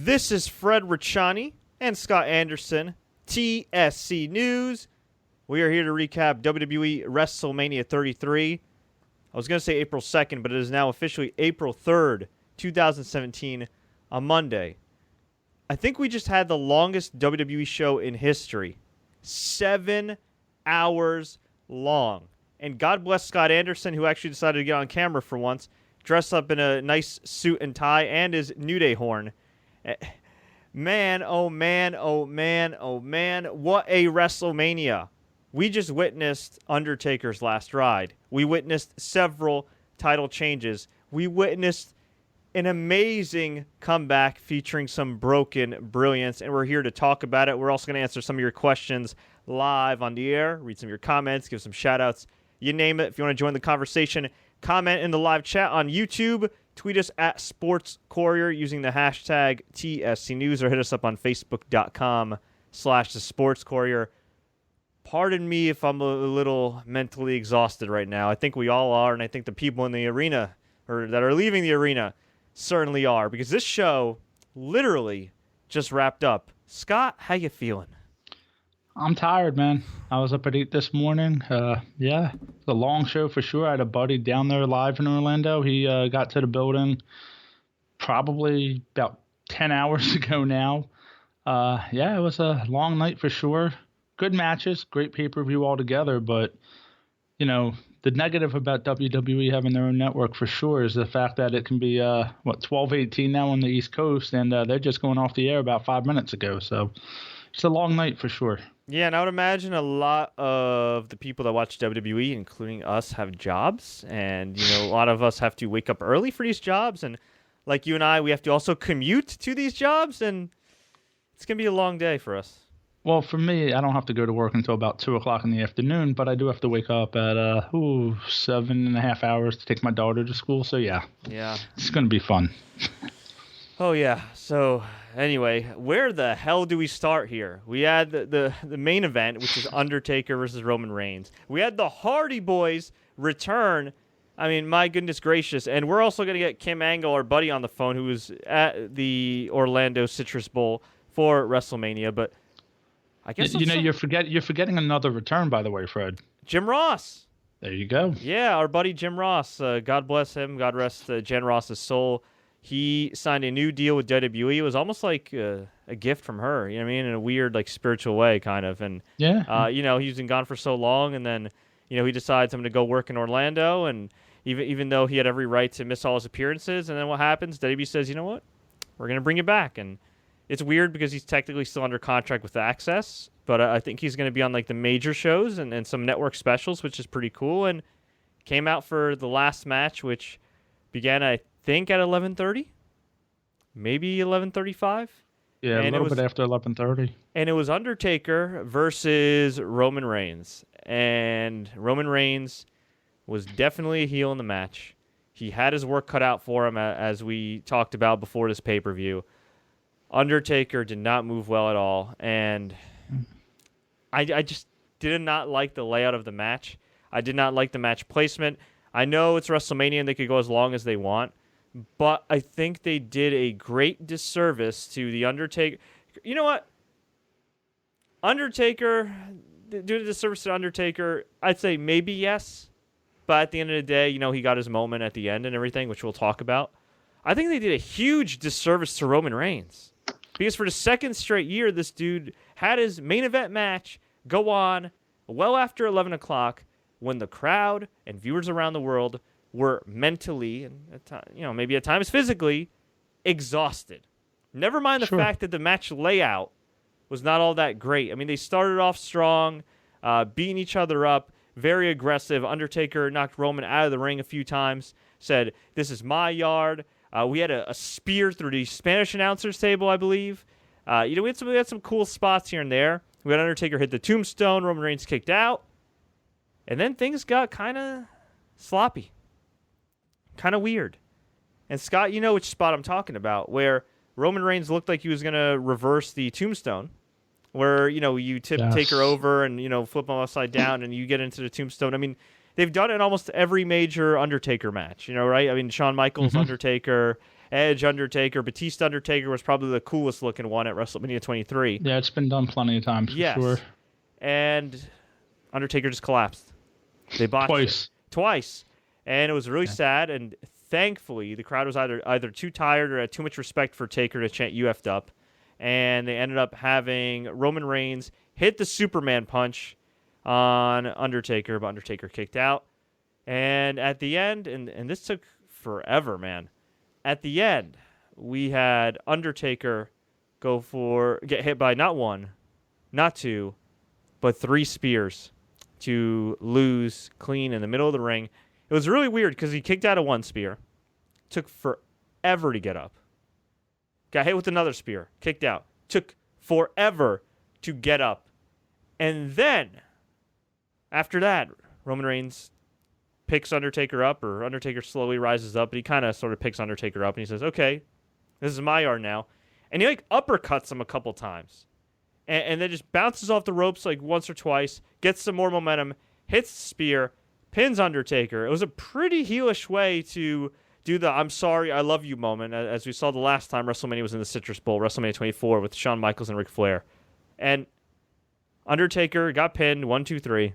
This is Fred Richani and Scott Anderson, TSC News. We are here to recap WWE WrestleMania 33. I was going to say April 2nd, but it is now officially April 3rd, 2017, a Monday. I think we just had the longest WWE show in history. 7 hours long. And God bless Scott Anderson, who actually decided to get on camera for once, dressed up in a nice suit and tie and his New Day horn. Man, oh man, oh man, oh man, what a WrestleMania. We just witnessed Undertaker's last ride. We witnessed several title changes. We witnessed an amazing comeback featuring some broken brilliance, and we're here to talk about it. We're also going to answer some of your questions live on the air, read some of your comments, give some shout-outs. You name it. If you want to join the conversation, comment in the live chat on YouTube. Tweet us at Sports Courier using the hashtag TSC News, or hit us up on Facebook.com/The Sports Courier. Pardon me if I'm a little mentally exhausted right now. I think we all are, and I think the people in the arena, or that are leaving the arena, certainly are, because this show literally just wrapped up. Scott, how you feeling? I'm tired, man. I was up at 8 this morning. Yeah, it's a long show for sure. I had a buddy down there live in Orlando. He got to the building probably about 10 hours ago now. Yeah, it was a long night for sure. Good matches, great pay-per-view altogether, but, you know, the negative about WWE having their own network for sure is the fact that it can be, 12:18 now on the East Coast, and they're just going off the air about 5 minutes ago. So it's a long night for sure. Yeah, and I would imagine a lot of the people that watch WWE, including us, have jobs. And, you know, a lot of us have to wake up early for these jobs. And like you and I, we have to also commute to these jobs. And it's going to be a long day for us. Well, for me, I don't have to go to work until about 2 o'clock in the afternoon, but I do have to wake up at 7.5 hours to take my daughter to school. So, yeah, it's going to be fun. Oh, yeah. So, anyway, where the hell do we start here? We had the main event, which is Undertaker versus Roman Reigns. We had the Hardy Boys return. I mean, my goodness gracious. And we're also going to get Kim Angle, our buddy, on the phone, who was at the Orlando Citrus Bowl for WrestleMania. But I guess you're forgetting another return, by the way, Fred. Jim Ross. There you go. Yeah, our buddy Jim Ross. God bless him. God rest Jen Ross's soul. He signed a new deal with WWE. It was almost like a gift from her, you know what I mean, in a weird, like, spiritual way, kind of. And, you know, he's been gone for so long, and then, you know, he decides I'm going to go work in Orlando, and even though he had every right to miss all his appearances, and then what happens? WWE says, you know what? We're going to bring you back. And it's weird because he's technically still under contract with Access, but I think he's going to be on, like, the major shows and some network specials, which is pretty cool, and came out for the last match, which began, I think, at 11:30, maybe 11:35. Yeah, and a little bit after 11:30. And it was Undertaker versus Roman Reigns. And Roman Reigns was definitely a heel in the match. He had his work cut out for him, as we talked about before this pay-per-view. Undertaker did not move well at all. And I just did not like the layout of the match. I did not like the match placement. I know it's WrestleMania and they could go as long as they want, but I think they did a great disservice to the Undertaker. You know what? Undertaker, doing a disservice to Undertaker, I'd say maybe yes, but at the end of the day, you know, he got his moment at the end and everything, which we'll talk about. I think they did a huge disservice to Roman Reigns, because for the second straight year, this dude had his main event match go on well after 11 o'clock, when the crowd and viewers around the world were mentally and maybe at times physically exhausted. Never mind the fact that the match layout was not all that great. I mean, they started off strong, beating each other up, very aggressive. Undertaker knocked Roman out of the ring a few times, said, "This is my yard." We had a spear through the Spanish announcer's table, I believe. We had some cool spots here and there. We had Undertaker hit the tombstone. Roman Reigns kicked out. And then things got kind of sloppy, kind of weird. And Scott, you know which spot I'm talking about, where Roman Reigns looked like he was going to reverse the tombstone, where, you know, you tip Taker over and, you know, flip him upside down and you get into the tombstone. I mean, they've done it in almost every major Undertaker match, you know, right? I mean, Shawn Michaels, Undertaker, Edge, Undertaker. Batista Undertaker was probably the coolest looking one at WrestleMania 23. Yeah, it's been done plenty of times for sure. And Undertaker just collapsed. They botched it. Twice. And it was really sad, and thankfully the crowd was either too tired or had too much respect for Taker to chant "You effed up," and they ended up having Roman Reigns hit the Superman punch on Undertaker, but Undertaker kicked out. And at the end, and this took forever, man. At the end, we had Undertaker get hit by not one, not two, but 3 spears to lose clean in the middle of the ring. It was really weird because he kicked out of 1 spear, took forever to get up, got hit with another spear, kicked out, took forever to get up, and then after that, Roman Reigns picks Undertaker up, or Undertaker slowly rises up, but he kind of sort of picks Undertaker up, and he says, okay, this is my yard now. And he uppercuts him a couple times. And then just bounces off the ropes once or twice, gets some more momentum, hits the spear, pins Undertaker. It was a pretty heelish way to do the "I'm sorry, I love you" moment, as we saw the last time WrestleMania was in the Citrus Bowl, WrestleMania 24, with Shawn Michaels and Ric Flair. And Undertaker got pinned, 1, 2, 3.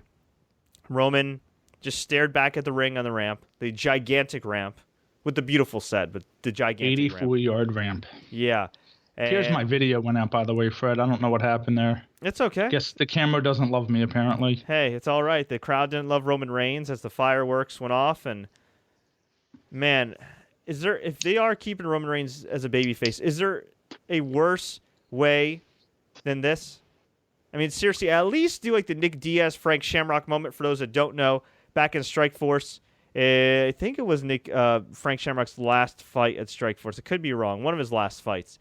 Roman just stared back at the ring on the ramp, the gigantic ramp, with the beautiful set, but the gigantic 84-yard ramp. Yeah. Here's my video went out, by the way, Fred. I don't know what happened there. It's okay. Guess the camera doesn't love me, apparently. Hey, it's all right. The crowd didn't love Roman Reigns as the fireworks went off. And, man, if they are keeping Roman Reigns as a babyface, is there a worse way than this? I mean, seriously, at least do the Nick Diaz, Frank Shamrock moment for those that don't know. Back in Strikeforce, I think it was Frank Shamrock's last fight at Strikeforce. It could be wrong. One of his last fights.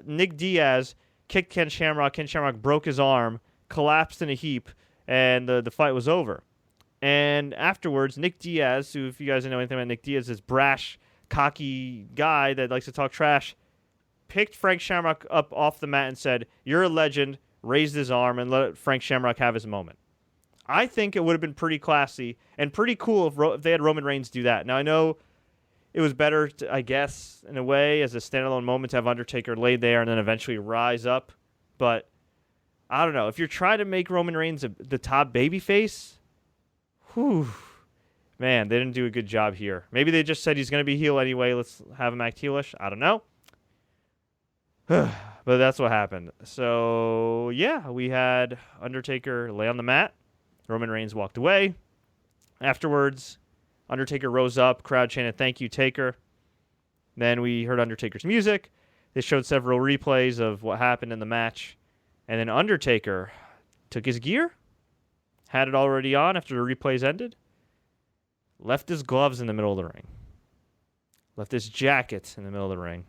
Nick Diaz kicked Ken Shamrock. Ken Shamrock broke his arm, collapsed in a heap, and the fight was over. And afterwards, Nick Diaz, who, if you guys know anything about Nick Diaz, is brash, cocky guy that likes to talk trash, picked Frank Shamrock up off the mat and said, "You're a legend," raised his arm, and let Frank Shamrock have his moment. I think it would have been pretty classy and pretty cool if they had Roman Reigns do that. Now, I know it was better, I guess, in a way, as a standalone moment to have Undertaker laid there and then eventually rise up. But I don't know. If you're trying to make Roman Reigns the top babyface, man, they didn't do a good job here. Maybe they just said he's going to be heel anyway. Let's have him act heelish. I don't know. But that's what happened. So, yeah, we had Undertaker lay on the mat. Roman Reigns walked away. Afterwards, Undertaker rose up, crowd chanted, "Thank you, Taker." Then we heard Undertaker's music. They showed several replays of what happened in the match. And then Undertaker took his gear, had it already on after the replays ended, left his gloves in the middle of the ring, left his jacket in the middle of the ring,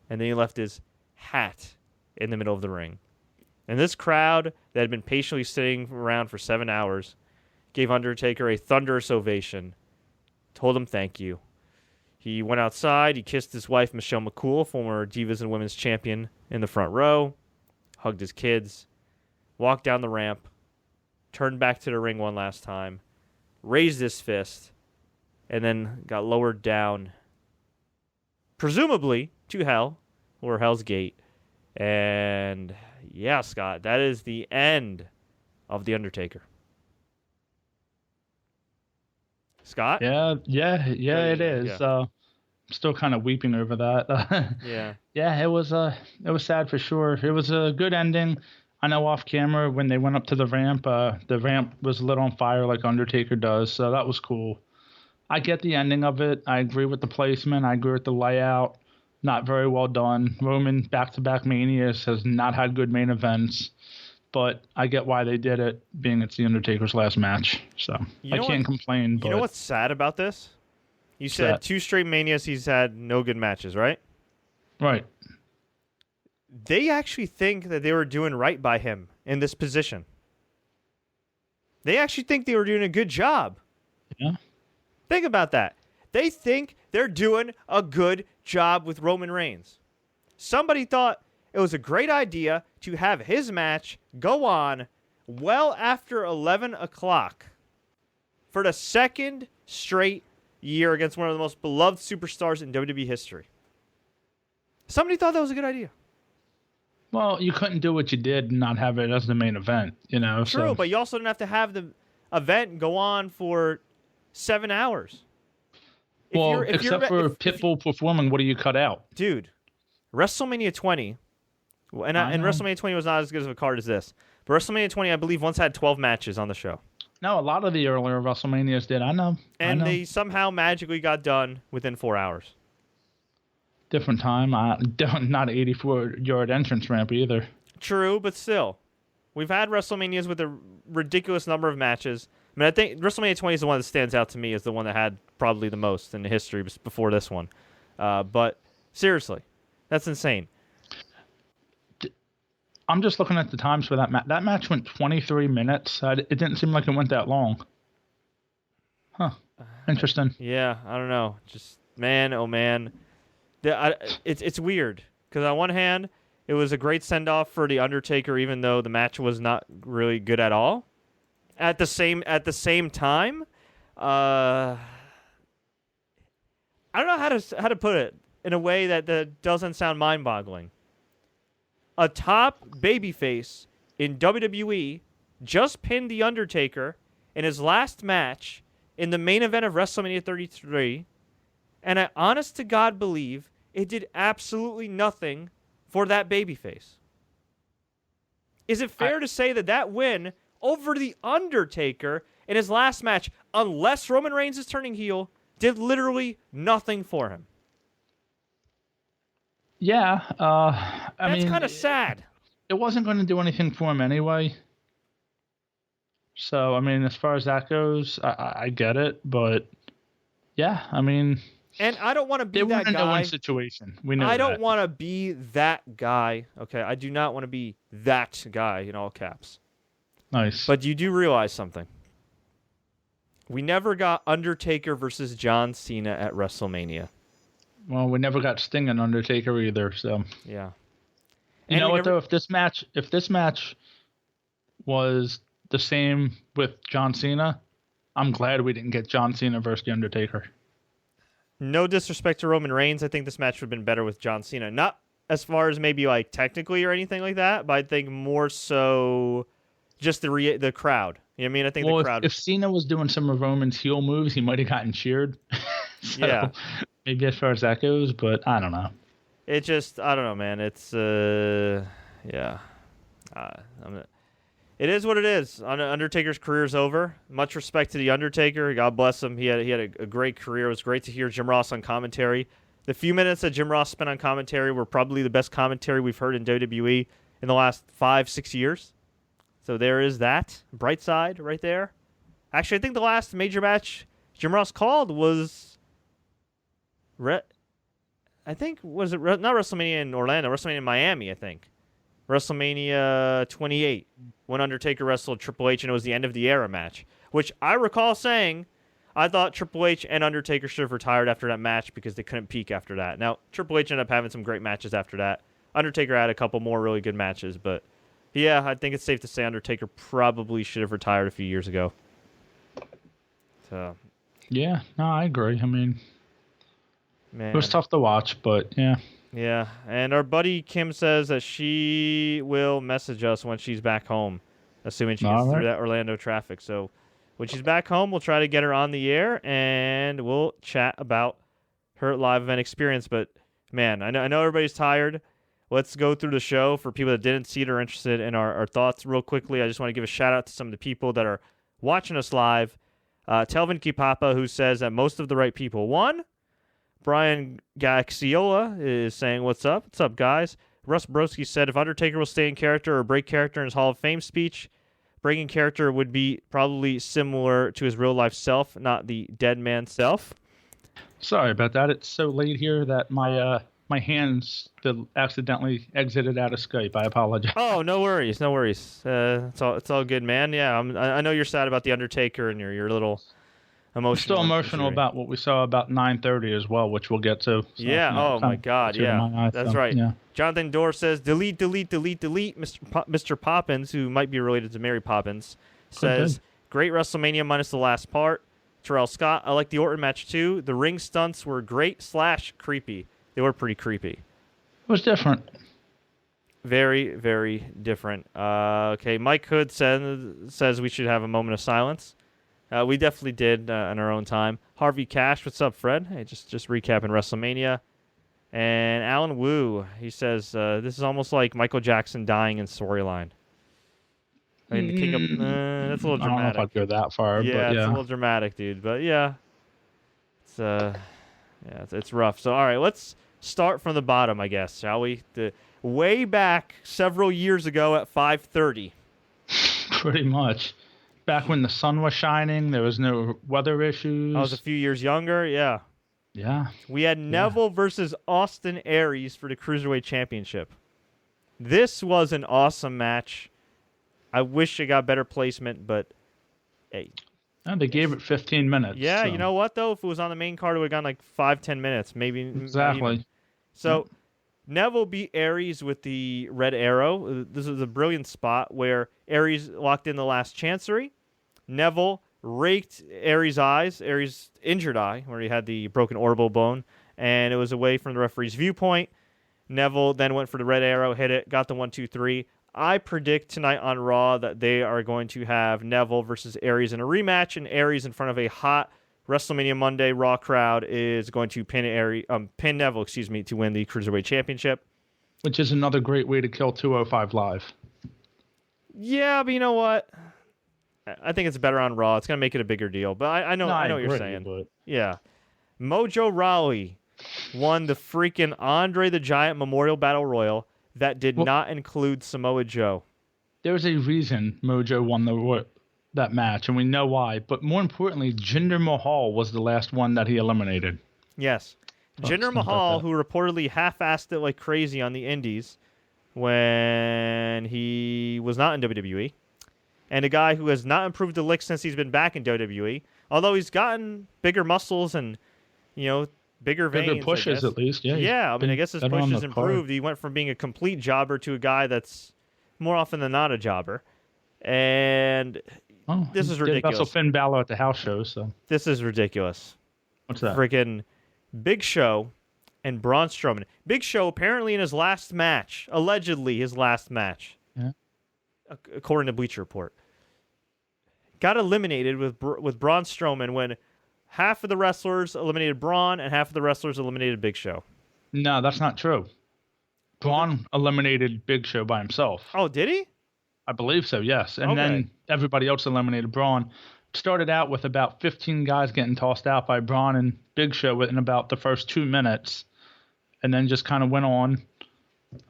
and then he left his hat in the middle of the ring. And this crowd that had been patiently sitting around for 7 hours gave Undertaker a thunderous ovation, told him thank you. He went outside, he kissed his wife, Michelle McCool, former Divas and Women's Champion, in the front row, hugged his kids, walked down the ramp, turned back to the ring one last time, raised his fist, and then got lowered down, presumably to hell, or Hell's Gate. And yeah, Scott, that is the end of The Undertaker. Scott? Yeah, it is. Yeah. I'm still kind of weeping over that. Yeah, it was sad for sure. It was a good ending. I know off camera when they went up to the ramp was lit on fire like Undertaker does, so that was cool. I get the ending of it. I agree with the placement. I agree with the layout. Not very well done. Roman back-to-back Manias has not had good main events, but I get why they did it, being it's The Undertaker's last match. So I can't complain. But you know what's sad about this? You said 2 straight Manias he's had no good matches, right? Right. They actually think that they were doing right by him in this position. They actually think they were doing a good job. Yeah. Think about that. They think they're doing a good job with Roman Reigns. Somebody thought it was a great idea to have his match go on well after 11 o'clock for the second straight year against one of the most beloved superstars in WWE history. Somebody thought that was a good idea. Well, you couldn't do what you did and not have it as the main event, True, so. but you also didn't have to have the event go on for 7 hours. Except for Pitbull performing, what do you cut out? Dude, WrestleMania 20, and WrestleMania 20 was not as good of a card as this, but WrestleMania 20, I believe, once had 12 matches on the show. No, a lot of the earlier WrestleManias did. I know. They somehow magically got done within 4 hours. Different time. Not an 84-yard entrance ramp either. True, but still. We've had WrestleManias with a ridiculous number of matches. I mean, I think WrestleMania 20 is the one that stands out to me as the one that had probably the most in the history before this one. But seriously, that's insane. I'm just looking at the times for that match. That match went 23 minutes. It didn't seem like it went that long. Huh. Interesting. Yeah, I don't know. Just, man, oh man. It's weird. Because on one hand, it was a great send-off for The Undertaker, even though the match was not really good at all. At the same time, I don't know how to put it in a way that doesn't sound mind-boggling. A top babyface in WWE just pinned The Undertaker in his last match in the main event of WrestleMania 33, and I honest to God believe it did absolutely nothing for that babyface. Is it fair to say that win over The Undertaker in his last match, unless Roman Reigns is turning heel, did literally nothing for him? Yeah. That's kind of sad. It wasn't going to do anything for him anyway. So, I mean, as far as that goes, I get it. But, yeah, I mean... And I don't want to be that guy. It wasn't a no-win situation. We know I that. don't want to be that guy. Okay, I do not want to be that guy in all caps. Nice. But you do realize something. We never got Undertaker versus John Cena at WrestleMania. Well, we never got Sting and Undertaker either, so. Yeah. You know what, though? If this match was the same with John Cena, I'm glad we didn't get John Cena versus The Undertaker. No disrespect to Roman Reigns, I think this match would have been better with John Cena. Not as far as maybe like technically or anything like that, but I think more so just the crowd. You know what I mean? I think the crowd. If Cena was doing some of Roman's heel moves, he might have gotten cheered. So, yeah. Maybe as far as that goes, but I don't know. It just, I don't know, man. It's, yeah. It is what it is. Undertaker's career is over. Much respect to The Undertaker. God bless him. He had a great career. It was great to hear Jim Ross on commentary. The few minutes that Jim Ross spent on commentary were probably the best commentary we've heard in WWE in the last 5-6 years. So there is that. Bright side right there. Actually, I think the last major match Jim Ross called was... I think, was it not WrestleMania in Orlando, WrestleMania in Miami, I think. WrestleMania 28, when Undertaker wrestled Triple H, and it was the end of the era match, which I recall saying I thought Triple H and Undertaker should have retired after that match because they couldn't peak after that. Now, Triple H ended up having some great matches after that. Undertaker had a couple more really good matches, but yeah, I think it's safe to say Undertaker probably should have retired a few years ago. So, yeah, no, I agree. I mean... Man. It was tough to watch, but yeah. Yeah, and our buddy Kim says that she will message us when she's back home, assuming she gets through that Orlando traffic. So when she's back home, we'll try to get her on the air, and we'll chat about her live event experience. But, man, I know everybody's tired. Let's go through the show for people that didn't see it or are interested in our thoughts real quickly. I just want to give a shout-out to some of the people that are watching us live. Telvin Kipapa, who says that most of the right people won. Brian Gaxiola is saying, what's up? What's up, guys? Russ Broski said, if Undertaker will stay in character or break character in his Hall of Fame speech, breaking character would be probably similar to his real-life self, not the dead man self. Sorry about that. It's so late here that my hands accidentally exited out of Skype. I apologize. Oh, no worries. No worries. It's all good, man. Yeah, I know you're sad about The Undertaker and your little... I'm still emotional about what we saw about 9:30 as well, which we'll get to. So, yeah. Oh my God. Yeah. That's right. Yeah. Jonathan Dorr says, delete, Mr. Poppins, who might be related to Mary Poppins, says, great WrestleMania minus the last part. Terrell Scott, I like the Orton match too. The ring stunts were great / creepy. They were pretty creepy. was different. Very, very different. Okay, Mike Hood says we should have a moment of silence. We definitely did in our own time. Harvey Cash, what's up, Fred? Hey, just recapping WrestleMania. And Alan Wu, he says, this is almost like Michael Jackson dying in storyline. I mean, the King of... that's a little dramatic. I don't know if I'd go that far, yeah, but yeah. It's a little dramatic, dude. But yeah, it's rough. So, all right, let's start from the bottom, I guess, shall we? Way back several years ago at 5:30. Pretty much. Back when the sun was shining, there was no weather issues. I was a few years younger, yeah. Yeah. We had Neville versus Austin Aries for the Cruiserweight Championship. This was an awesome match. I wish it got better placement, but hey. And they gave it 15 minutes. Yeah, so. You know what, though? If it was on the main card, it would have gone like 5-10 minutes, maybe. Exactly. So, Neville beat Aries with the red arrow. This was a brilliant spot where Aries locked in the last chancery. Neville raked Aries' eyes, Aries' injured eye, where he had the broken orbital bone, and it was away from the referee's viewpoint. Neville then went for the red arrow, hit it, got the 1-2-3. I predict tonight on Raw that they are going to have Neville versus Aries in a rematch, and Aries in front of a hot WrestleMania Monday Raw crowd is going to pin Neville, to win the Cruiserweight Championship. Which is another great way to kill 205 Live. Yeah, but you know what? I think it's better on Raw. It's going to make it a bigger deal. But I know what you're saying. But... Yeah. Mojo Rawley won the freaking Andre the Giant Memorial Battle Royal that did not include Samoa Joe. There's a reason Mojo won that match, and we know why. But more importantly, Jinder Mahal was the last one that he eliminated. Yes. Jinder Mahal, who reportedly half-assed it like crazy on the Indies when he was not in WWE, and a guy who has not improved a lick since he's been back in WWE, although he's gotten bigger muscles and, bigger veins. Bigger pushes, at least. Yeah, I guess his push has improved. He went from being a complete jobber to a guy that's more often than not a jobber. And this is ridiculous. That's Finn Balor at the house show, so. This is ridiculous. What's that? Freaking Big Show and Braun Strowman. Big Show apparently in his last match, allegedly his last match, according to Bleacher Report, got eliminated with Braun Strowman when half of the wrestlers eliminated Braun and half of the wrestlers eliminated Big Show. No, that's not true. Braun eliminated Big Show by himself. Oh, did he? I believe so, yes. And then everybody else eliminated Braun. Started out with about 15 guys getting tossed out by Braun and Big Show within about the first 2 minutes, and then just kind of went on.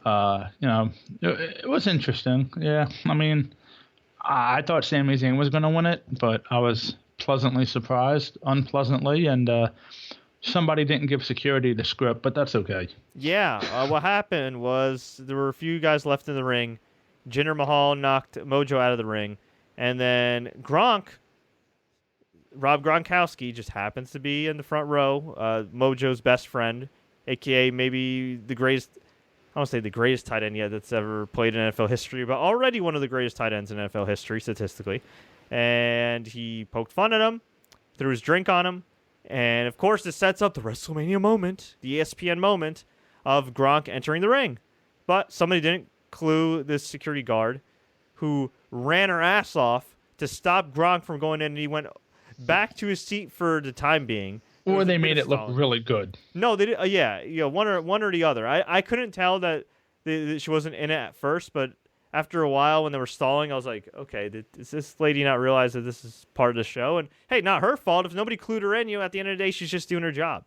It was interesting. Yeah, I mean, I thought Sami Zayn was going to win it, but I was pleasantly surprised, unpleasantly, and somebody didn't give security the script, but that's okay. Yeah, what happened was there were a few guys left in the ring. Jinder Mahal knocked Mojo out of the ring, and then Rob Gronkowski just happens to be in the front row, Mojo's best friend, a.k.a. maybe the greatest, I don't say the greatest tight end yet that's ever played in NFL history, but already one of the greatest tight ends in NFL history, statistically. And he poked fun at him, threw his drink on him, and of course this sets up the WrestleMania moment, the ESPN moment, of Gronk entering the ring. But somebody didn't clue this security guard, who ran her ass off to stop Gronk from going in, and he went back to his seat for the time being. Or they made it look really good. No, they did. One or the other. I couldn't tell that she wasn't in it at first, but after a while when they were stalling, I was like, okay, does this lady not realize that this is part of the show? And hey, not her fault. If nobody clued her in, at the end of the day, she's just doing her job.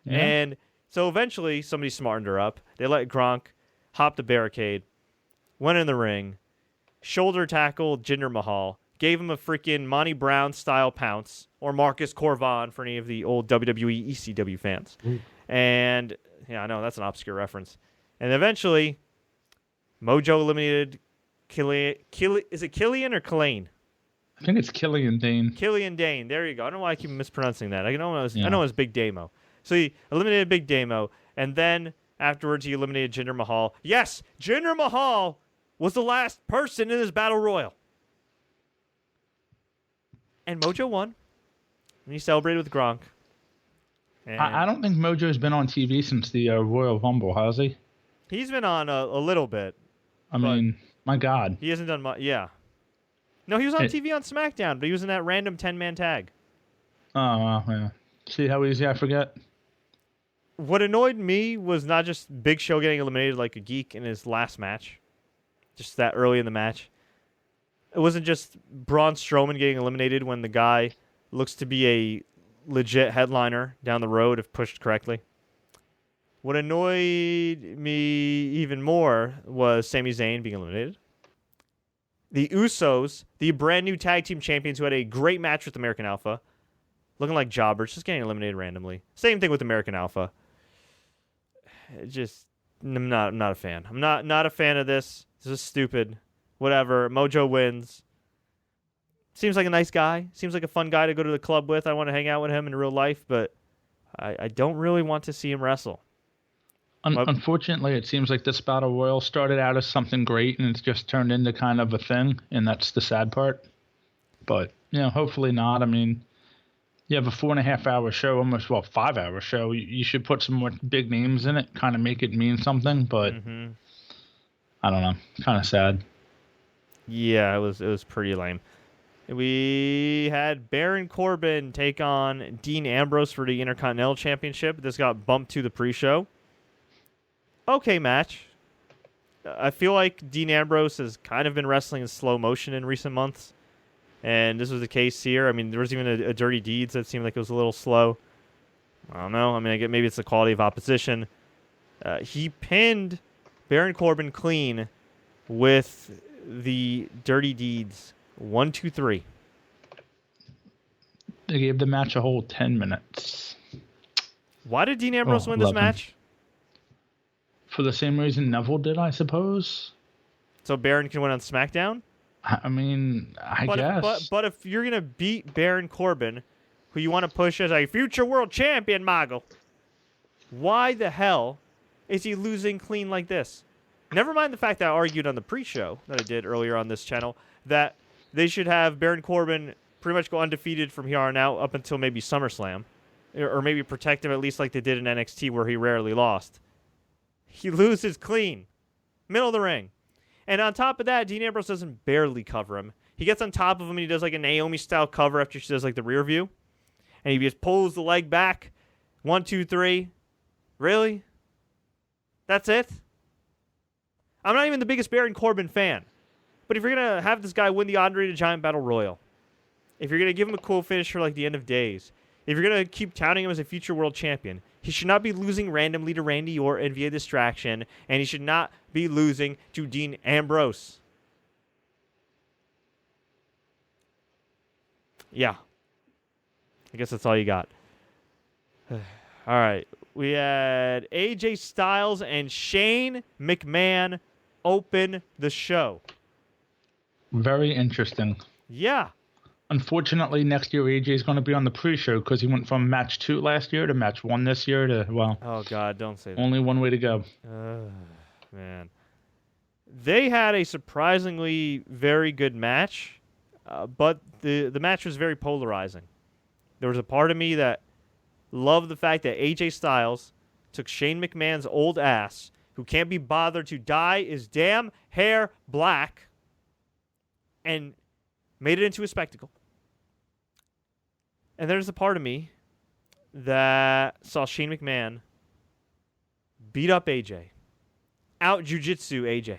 Yeah. And so eventually somebody smartened her up. They let Gronk hop the barricade, went in the ring, shoulder tackled Jinder Mahal, gave him a freaking Monty Brown style pounce, or Marcus Corvon for any of the old WWE ECW fans. And yeah, I know that's an obscure reference. And eventually, Mojo eliminated is it Killian or Killane? I think it's Killian Dane. Killian Dane. There you go. I don't know why I keep mispronouncing that. I know it was Big Damo. So he eliminated Big Damo, and then afterwards he eliminated Jinder Mahal. Yes, Jinder Mahal was the last person in this battle royal. And Mojo won. And he celebrated with Gronk. I don't think Mojo's been on TV since the Royal Rumble, has he? He's been on a little bit. I mean, my God. He hasn't done much. Yeah. No, he was on TV on SmackDown, but he was in that random 10-man tag. Oh, yeah. See how easy I forget? What annoyed me was not just Big Show getting eliminated like a geek in his last match, just that early in the match. It wasn't just Braun Strowman getting eliminated when the guy looks to be a legit headliner down the road if pushed correctly. What annoyed me even more was Sami Zayn being eliminated. The Usos, the brand new tag team champions who had a great match with American Alpha, looking like jobbers, just getting eliminated randomly. Same thing with American Alpha. I'm not a fan. I'm not a fan of this. This is stupid. Whatever. Mojo wins. Seems like a nice guy. Seems like a fun guy to go to the club with. I want to hang out with him in real life, but I don't really want to see him wrestle. Unfortunately, it seems like this Battle Royal started out as something great, and it's just turned into kind of a thing, and that's the sad part. But, hopefully not. I mean, you have a 4.5-hour show, 5-hour show. You should put some more big names in it, kind of make it mean something, but I don't know. Kind of sad. Yeah, it was pretty lame. We had Baron Corbin take on Dean Ambrose for the Intercontinental Championship. This got bumped to the pre-show. Okay match. I feel like Dean Ambrose has kind of been wrestling in slow motion in recent months, and this was the case here. I mean, there was even a Dirty Deeds that seemed like it was a little slow. I don't know. I mean, maybe it's the quality of opposition. He pinned Baron Corbin clean with the Dirty Deeds. 1, 2, 3. They gave the match a whole 10 minutes. Why did Dean Ambrose win this match? For the same reason Neville did, I suppose. So Baron can win on SmackDown? I mean, I guess. But if you're going to beat Baron Corbin, who you want to push as a future world champion, Mogul, why the hell is he losing clean like this? Never mind the fact that I argued on the pre-show that I did earlier on this channel that they should have Baron Corbin pretty much go undefeated from here on out up until maybe SummerSlam. Or maybe protect him at least like they did in NXT where he rarely lost. He loses clean. Middle of the ring. And on top of that, Dean Ambrose doesn't barely cover him. He gets on top of him and he does like a Naomi-style cover after she does like the rear view. And he just pulls the leg back. 1, 2, 3. Really? That's it? I'm not even the biggest Baron Corbin fan. But if you're going to have this guy win the Andre the Giant Battle Royal, if you're going to give him a cool finish for like the end of days, if you're going to keep touting him as a future world champion, he should not be losing randomly to Randy Orton via distraction, and he should not be losing to Dean Ambrose. Yeah. I guess that's all you got. All right. We had AJ Styles and Shane McMahon open the show. Very interesting. Yeah. Unfortunately, next year AJ is going to be on the pre-show because he went from match 2 last year to match 1 this year to, well... Oh, God, don't say that. Only one way to go. Man. They had a surprisingly very good match, but the match was very polarizing. There was a part of me that loved the fact that AJ Styles took Shane McMahon's old ass, who can't be bothered to dye his damn hair black, and made it into a spectacle. And there's a part of me that saw Shane McMahon beat up AJ. Out jiu-jitsu AJ.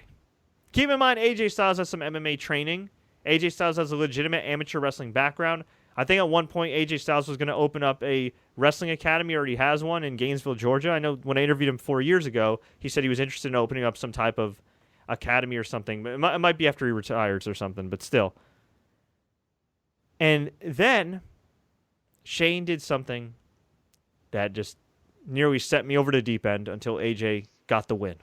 Keep in mind, AJ Styles has some MMA training. AJ Styles has a legitimate amateur wrestling background. I think at one point AJ Styles was going to open up a wrestling academy, or he has one in Gainesville, Georgia. I know when I interviewed him 4 years ago, he said he was interested in opening up some type of academy or something. It might be after he retires or something, but still. And then Shane did something that just nearly set me over the deep end until AJ got the win.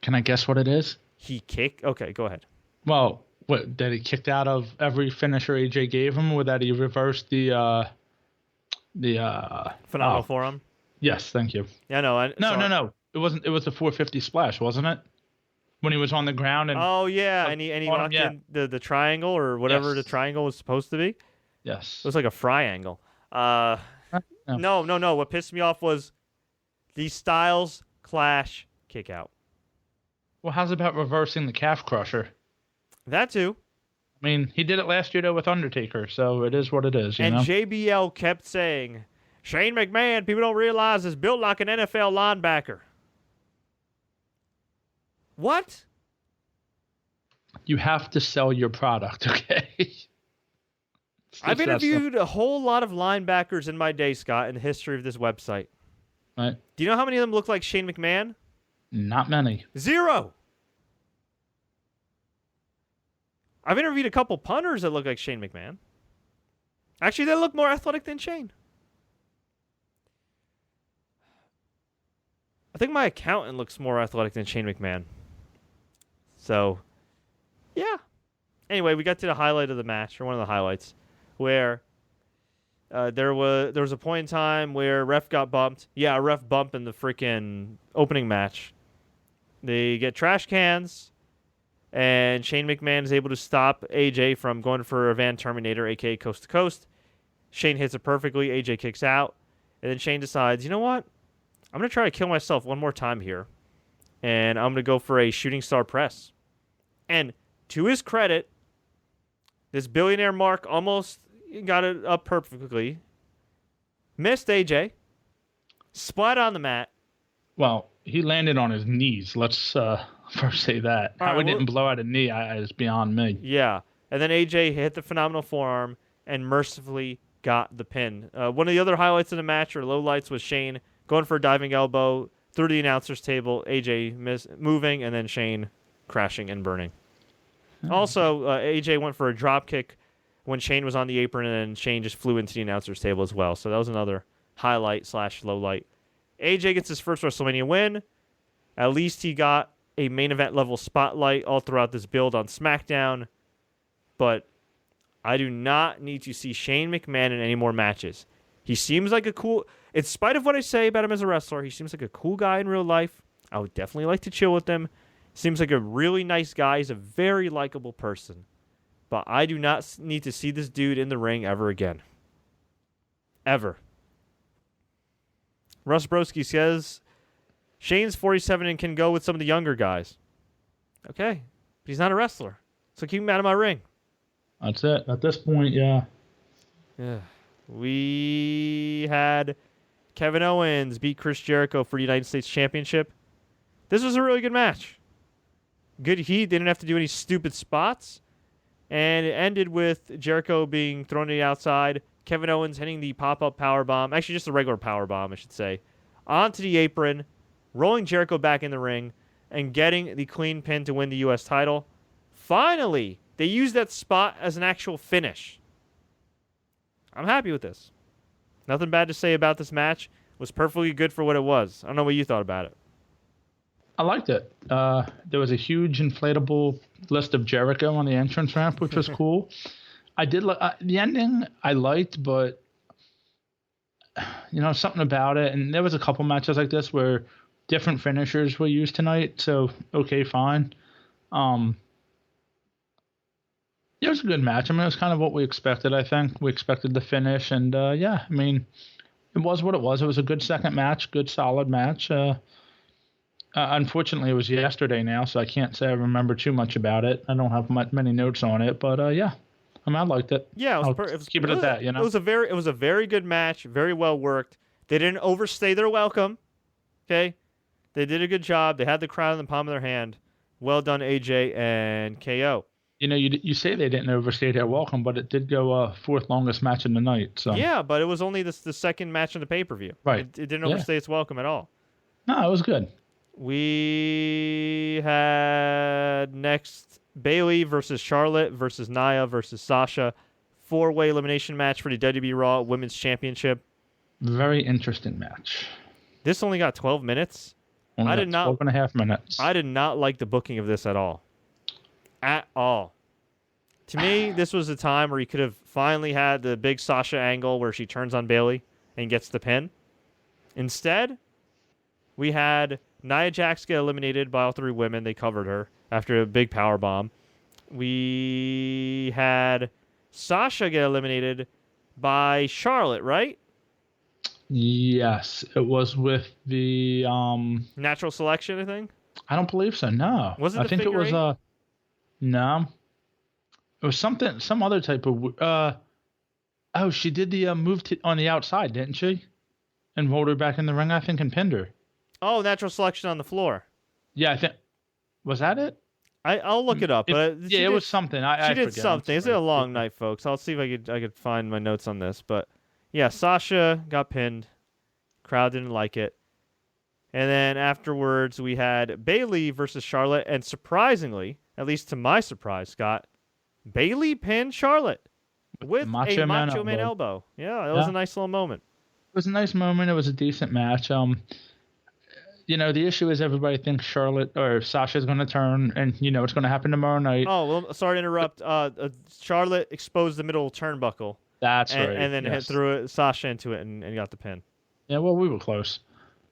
Can I guess what it is? He kicked? Okay, go ahead. Well, what, that he kicked out of every finisher AJ gave him, or that he reversed the Phenomenal Forearm? Yes, thank you. Yeah, no. No. It wasn't. It was the 450 splash, wasn't it? When he was on the ground and and he locked in the triangle or whatever the triangle was supposed to be. Yes, it was like a fry angle. No. What pissed me off was the Styles Clash kick out. Well, how's about reversing the calf crusher? That too. I mean, he did it last year though with Undertaker, so it is what it is, you And know. JBL kept saying, Shane McMahon, people don't realize, is built like an NFL linebacker. What? You have to sell your product, okay? I've interviewed a whole lot of linebackers in my day, Scott, in the history of this website. Right. Do you know how many of them look like Shane McMahon? Not many. 0. I've interviewed a couple punters that look like Shane McMahon. Actually, they look more athletic than Shane. I think my accountant looks more athletic than Shane McMahon. So, yeah. Anyway, we got to the highlight of the match, or one of the highlights, where there was a point in time where ref got bumped. Yeah, a ref bump in the freaking opening match. They get trash cans, and Shane McMahon is able to stop AJ from going for a Van Terminator, a.k.a. Coast to Coast. Shane hits it perfectly. AJ kicks out. And then Shane decides, you know what? I'm going to try to kill myself one more time here. And I'm going to go for a shooting star press. And to his credit, this billionaire Mark almost got it up perfectly. Missed AJ. Splat on the mat. Well, he landed on his knees. Let's first say that. How he didn't blow out a knee is beyond me. Yeah. And then AJ hit the phenomenal forearm and mercifully got the pin. One of the other highlights of the match, or lowlights, was Shane going for a diving elbow through the announcer's table, AJ moving, and then Shane crashing and burning. Also, AJ went for a drop kick when Shane was on the apron, and then Shane just flew into the announcer's table as well. So that was another highlight / lowlight. AJ gets his first WrestleMania win. At least he got a main event level spotlight all throughout this build on SmackDown. But I do not need to see Shane McMahon in any more matches. He seems like a cool... In spite of what I say about him as a wrestler, he seems like a cool guy in real life. I would definitely like to chill with him. Seems like a really nice guy. He's a very likable person. But I do not need to see this dude in the ring ever again. Ever. Russ Broski says, Shane's 47 and can go with some of the younger guys. Okay. But he's not a wrestler. So keep him out of my ring. That's it. At this point, yeah. Yeah. We had Kevin Owens beat Chris Jericho for the United States Championship. This was a really good match. Good heat. They didn't have to do any stupid spots. And it ended with Jericho being thrown to the outside. Kevin Owens hitting the pop-up powerbomb. Actually, just a regular powerbomb, I should say. Onto the apron. Rolling Jericho back in the ring. And getting the clean pin to win the U.S. title. Finally, they used that spot as an actual finish. I'm happy with this. Nothing bad to say about this match. It was perfectly good for what it was. I don't know what you thought about it. I liked it. There was a huge inflatable list of Jericho on the entrance ramp, which was cool. I did the ending. I liked, but something about it. And there was a couple matches like this where different finishers were used tonight. So okay, fine. It was a good match. I mean, it was kind of what we expected. I think we expected the finish, and yeah, I mean, it was what it was. It was a good second match, good solid match. Unfortunately, it was yesterday now, so I can't say I remember too much about it. I don't have many notes on it, but yeah, I mean, I liked it. Yeah, it was keep it at that. It was a very good match, very well worked. They didn't overstay their welcome. Okay, they did a good job. They had the crowd in the palm of their hand. Well done, AJ and KO. You say they didn't overstay their welcome, but it did go fourth longest match in the night. So yeah, but it was only the second match in the pay-per-view. Right. It didn't overstay its welcome at all. No, it was good. We had next Bayley versus Charlotte versus Nia versus Sasha. 4-way elimination match for the WWE Raw Women's Championship. Very interesting match. This only got 12 minutes. Only 12.5 minutes. I did not like the booking of this at all. At all. To me, this was a time where you could have finally had the big Sasha angle where she turns on Bayley and gets the pin. Instead, we had Nia Jax get eliminated by all 3 women. They covered her after a big power bomb. We had Sasha get eliminated by Charlotte, right? Yes, it was with the natural selection, I think. I don't believe so. No, Was it I the think it figure was eight? no, it was some other type of Oh, she did the move on the outside, didn't she? And rolled her back in the ring, I think, and pinned her. Oh, natural selection on the floor. Yeah, I think was that it? I'll look it up, but It was something. She I did forget. something. It's a long night, folks. I'll see if I could find my notes on this, but yeah, Sasha got pinned. Crowd didn't like it. And then afterwards, we had Bayley versus Charlotte, and surprisingly, at least to my surprise, Scott, Bayley pinned Charlotte with a Macho Man elbow. Yeah, that was a nice little moment. It was a nice moment. It was a decent match. The issue is everybody thinks Charlotte or Sasha's going to turn, and it's going to happen tomorrow night. Oh, well, sorry to interrupt. Charlotte exposed the middle turnbuckle. That's right. And then threw Sasha into it and got the pin. Yeah, well, we were close.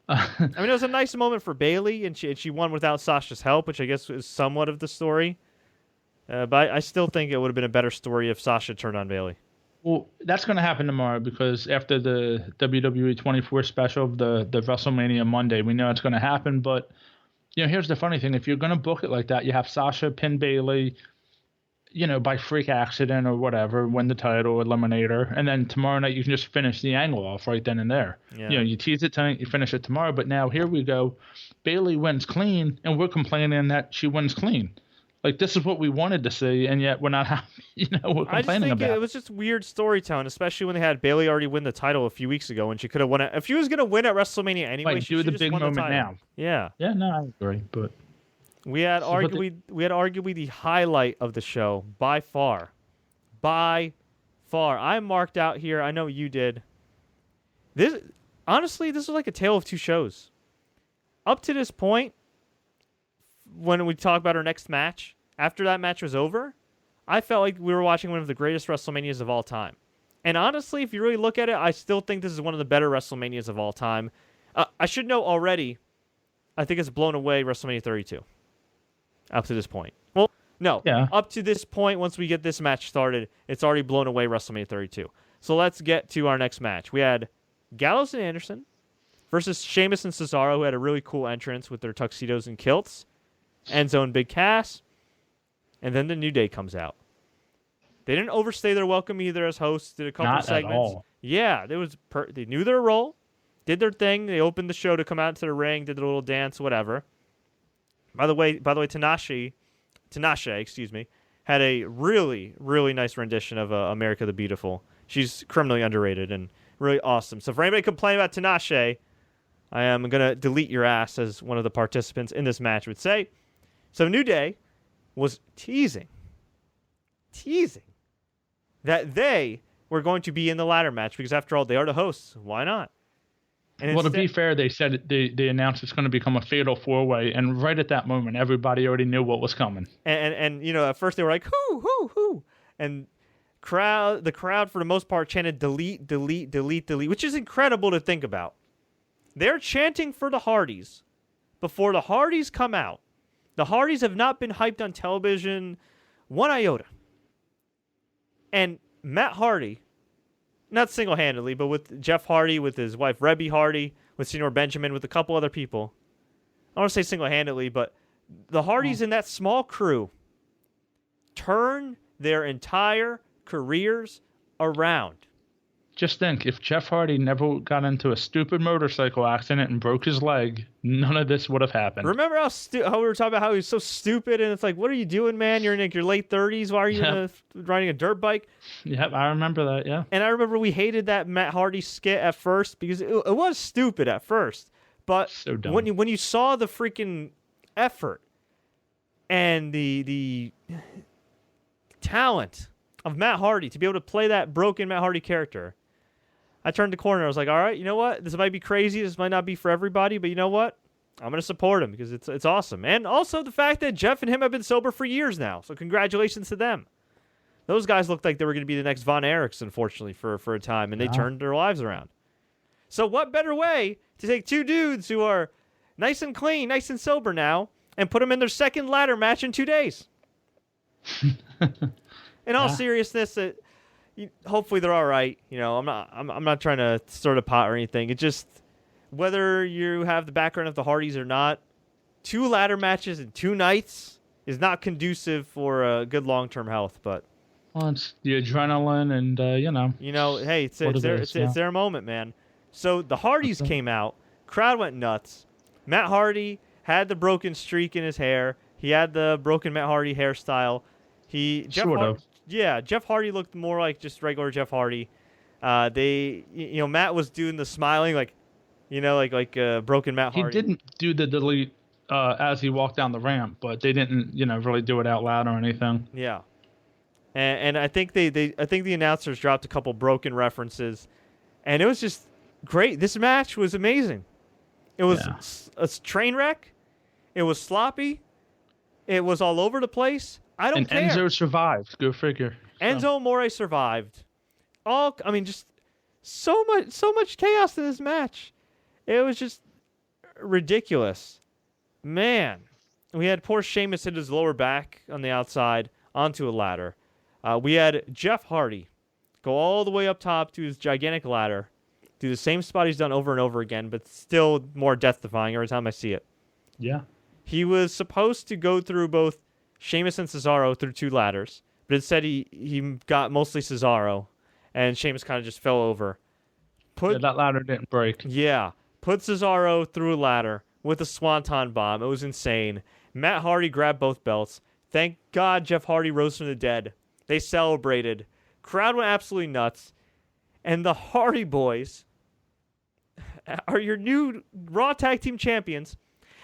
I mean, it was a nice moment for Bayley, and she won without Sasha's help, which I guess is somewhat of the story. But I still think it would have been a better story if Sasha turned on Bayley. Well, that's going to happen tomorrow because after the WWE 24 special of the WrestleMania Monday, we know it's going to happen. But, here's the funny thing. If you're going to book it like that, you have Sasha pin Bayley, by freak accident or whatever, win the title, eliminate her. And then tomorrow night, you can just finish the angle off right then and there. Yeah. You tease it tonight, you finish it tomorrow. But now here we go. Bayley wins clean, and we're complaining that she wins clean. Like, this is what we wanted to see, and yet we're not happy. We're complaining I just think about it was just weird storytelling, especially when they had Bayley already win the title a few weeks ago, and she could have won it. If she was going to win at WrestleMania anyway, she should have just won the title. Do the big moment now. Yeah. Yeah, no, I agree, but we had arguably the highlight of the show by far. By far. I marked out here. I know you did. Honestly, this was like a tale of two shows. Up to this point, when we talk about our next match, after that match was over, I felt like we were watching one of the greatest WrestleManias of all time. And honestly, if you really look at it, I still think this is one of the better WrestleManias of all time. I should know already, I think it's blown away WrestleMania 32. Up to this point. Well, no. Yeah. Up to this point, once we get this match started, it's already blown away WrestleMania 32. So let's get to our next match. We had Gallows and Anderson versus Sheamus and Cesaro, who had a really cool entrance with their tuxedos and kilts. Enzo and Big Cass. And then the New Day comes out. They didn't overstay their welcome either as hosts. Did a couple segments. At all. Yeah, they knew their role, did their thing. They opened the show to come out to the ring, did a little dance, whatever. By the way, Tinashe, had a really, really nice rendition of America the Beautiful. She's criminally underrated and really awesome. So for anybody complaining about Tinashe, I am going to delete your ass, as one of the participants in this match would say. So New Day was teasing that they were going to be in the ladder match because, after all, they are the hosts. Why not? And to be fair, they said they announced it's going to become a fatal four-way, and right at that moment, everybody already knew what was coming. And at first they were like, who, and the crowd for the most part chanted delete, delete, delete, delete, which is incredible to think about. They're chanting for the Hardys before the Hardys come out. The Hardys have not been hyped on television one iota. And Matt Hardy, not single-handedly, but with Jeff Hardy, with his wife Rebby Hardy, with Senor Benjamin, with a couple other people. I don't want to say single-handedly, but the Hardys in that small crew turn their entire careers around. Just think, if Jeff Hardy never got into a stupid motorcycle accident and broke his leg, none of this would have happened. Remember how we were talking about how he was so stupid, and it's like, what are you doing, man? You're in your late 30s. Why are you riding a dirt bike? Yep, I remember that, yeah. And I remember we hated that Matt Hardy skit at first because it was stupid at first. But so dumb. when you saw the freaking effort and the talent of Matt Hardy to be able to play that broken Matt Hardy character, I turned the corner. I was like, all right, you know what? This might be crazy. This might not be for everybody, but you know what? I'm going to support him because it's awesome. And also the fact that Jeff and him have been sober for years now. So congratulations to them. Those guys looked like they were going to be the next Von Erichs, unfortunately, for a time, and they turned their lives around. So what better way to take two dudes who are nice and clean, nice and sober now, and put them in their second ladder match in 2 days? In all seriousness, hopefully they're all right. I'm not trying to stir the pot or anything. It just, whether you have the background of the Hardys or not, 2 ladder matches in 2 nights is not conducive for good long-term health, but Well, it's the adrenaline and, hey, it's their moment, man. So the Hardys came out. Crowd went nuts. Matt Hardy had the broken streak in his hair. He had the broken Matt Hardy hairstyle. Jeff Hardy looked more like just regular Jeff Hardy. Matt was doing the smiling, like broken Matt Hardy. He didn't do the delete as he walked down the ramp, but they didn't, really do it out loud or anything. Yeah. And I think the announcers dropped a couple broken references, and it was just great. This match was amazing. It was a train wreck. It was sloppy. It was all over the place. I don't care. And Enzo survived. Go figure. Enzo Amore survived. Just so much chaos in this match. It was just ridiculous. Man, we had poor Sheamus hit his lower back on the outside onto a ladder. We had Jeff Hardy go all the way up top to his gigantic ladder, do the same spot he's done over and over again, but still more death-defying every time I see it. Yeah. He was supposed to go through both Sheamus and Cesaro through 2 ladders, but instead he got mostly Cesaro, and Sheamus kind of just fell over. That ladder didn't break. Yeah. Put Cesaro through a ladder with a swanton bomb. It was insane. Matt Hardy grabbed both belts. Thank God Jeff Hardy rose from the dead. They celebrated. Crowd went absolutely nuts. And the Hardy Boys are your new Raw Tag Team Champions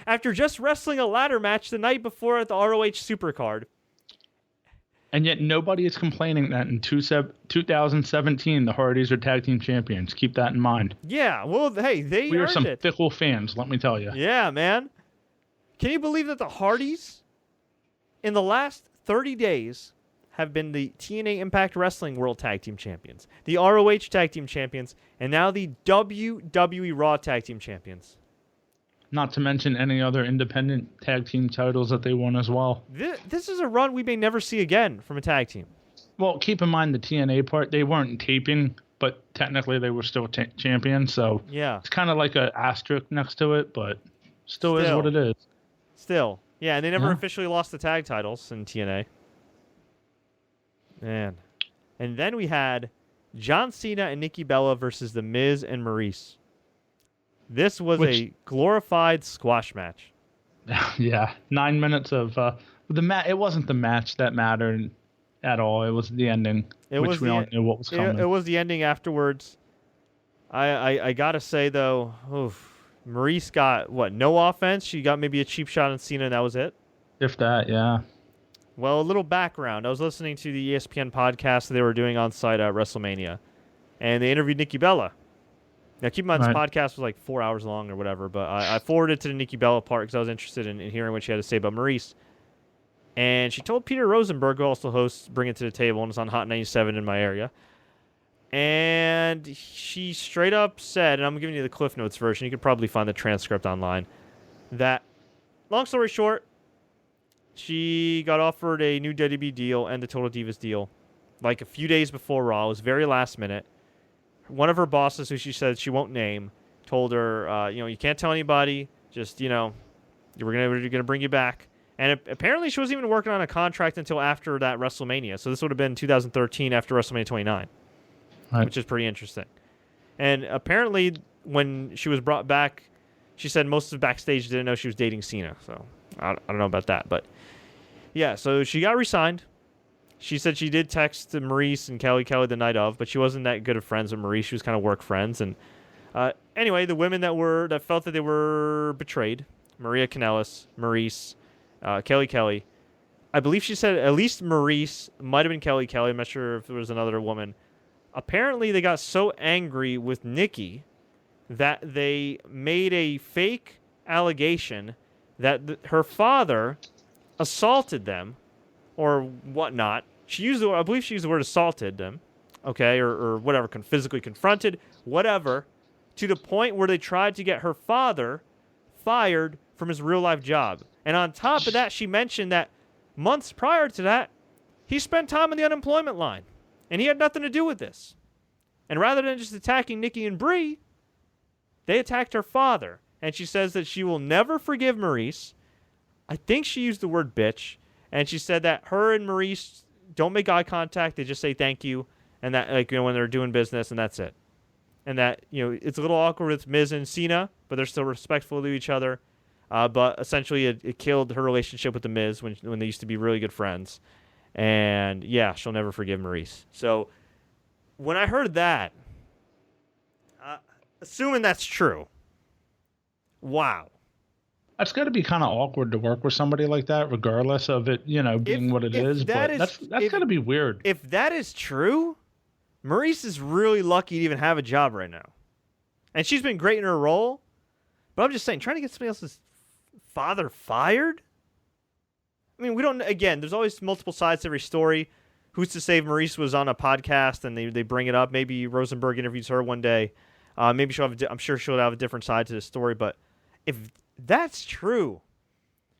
after just wrestling a ladder match the night before at the ROH Supercard. And yet nobody is complaining that in 2017 the Hardys are Tag Team Champions. Keep that in mind. Yeah, well, hey, we are some fickle fans, let me tell you. Yeah, man. Can you believe that the Hardys, in the last 30 days, have been the TNA Impact Wrestling World Tag Team Champions, the ROH Tag Team Champions, and now the WWE Raw Tag Team Champions? Not to mention any other independent tag team titles that they won as well. This is a run we may never see again from a tag team. Well, keep in mind the TNA part. They weren't taping, but technically they were still champions. So yeah, it's kind of like an asterisk next to it, but still is what it is. Still. Yeah, and they never officially lost the tag titles in TNA. Man. And then we had John Cena and Nikki Bella versus The Miz and Maurice. This was a glorified squash match. Yeah, 9 minutes of it wasn't the match that mattered at all. It was the ending, which we all knew what was coming. It was the ending afterwards. I gotta say though, Maurice got no offense. She got maybe a cheap shot on Cena, and that was it. If that, yeah. Well, a little background. I was listening to the ESPN podcast that they were doing on site at WrestleMania, and they interviewed Nikki Bella. Now, keep in mind, this podcast was like 4 hours long or whatever, but I forwarded to the Nikki Bella part because I was interested in hearing what she had to say about Maurice. And she told Peter Rosenberg, who also hosts Bring It to the Table, and it's on Hot 97 in my area. And she straight up said, and I'm giving you the Cliff Notes version, you could probably find the transcript online, that, long story short, she got offered a new WWE deal and the Total Divas deal like a few days before Raw. It was very last minute. One of her bosses, who she said she won't name, told her, you can't tell anybody. Just, we're gonna bring you back. And apparently she wasn't even working on a contract until after that WrestleMania. So this would have been 2013 after WrestleMania 29, which is pretty interesting. And apparently when she was brought back, she said most of the backstage didn't know she was dating Cena. So I don't know about that. But yeah, so she got re-signed. She said she did text Maurice and Kelly the night of, but she wasn't that good of friends with Maurice. She was kind of work friends. And anyway, the women that felt that they were betrayed, Maria Kanellis, Maurice, Kelly, I believe she said at least Maurice, might have been Kelly. I'm not sure if there was another woman. Apparently, they got so angry with Nikki that they made a fake allegation that her father assaulted them or whatnot. I believe she used the word assaulted them, okay, or whatever, physically confronted, whatever, to the point where they tried to get her father fired from his real-life job. And on top of that, she mentioned that months prior to that, he spent time on the unemployment line, and he had nothing to do with this. And rather than just attacking Nikki and Brie, they attacked her father. And she says that she will never forgive Maurice. I think she used the word bitch, and she said that her and Maurice don't make eye contact. They just say thank you, and that when they're doing business, and that's it. And that it's a little awkward with Miz and Cena, but they're still respectful to each other. But essentially, it killed her relationship with the Miz when they used to be really good friends. And yeah, she'll never forgive Maurice. So when I heard that, assuming that's true, wow. That's got to be kind of awkward to work with somebody like that, regardless of it, being what it is. But that's got to be weird. If that is true, Maurice is really lucky to even have a job right now. And she's been great in her role. But I'm just saying, trying to get somebody else's father fired? I mean, we don't, again, there's always multiple sides to every story. Who's to say Maurice was on a podcast and they bring it up? Maybe Rosenberg interviews her one day. Maybe I'm sure she'll have a different side to the story. But if that's true,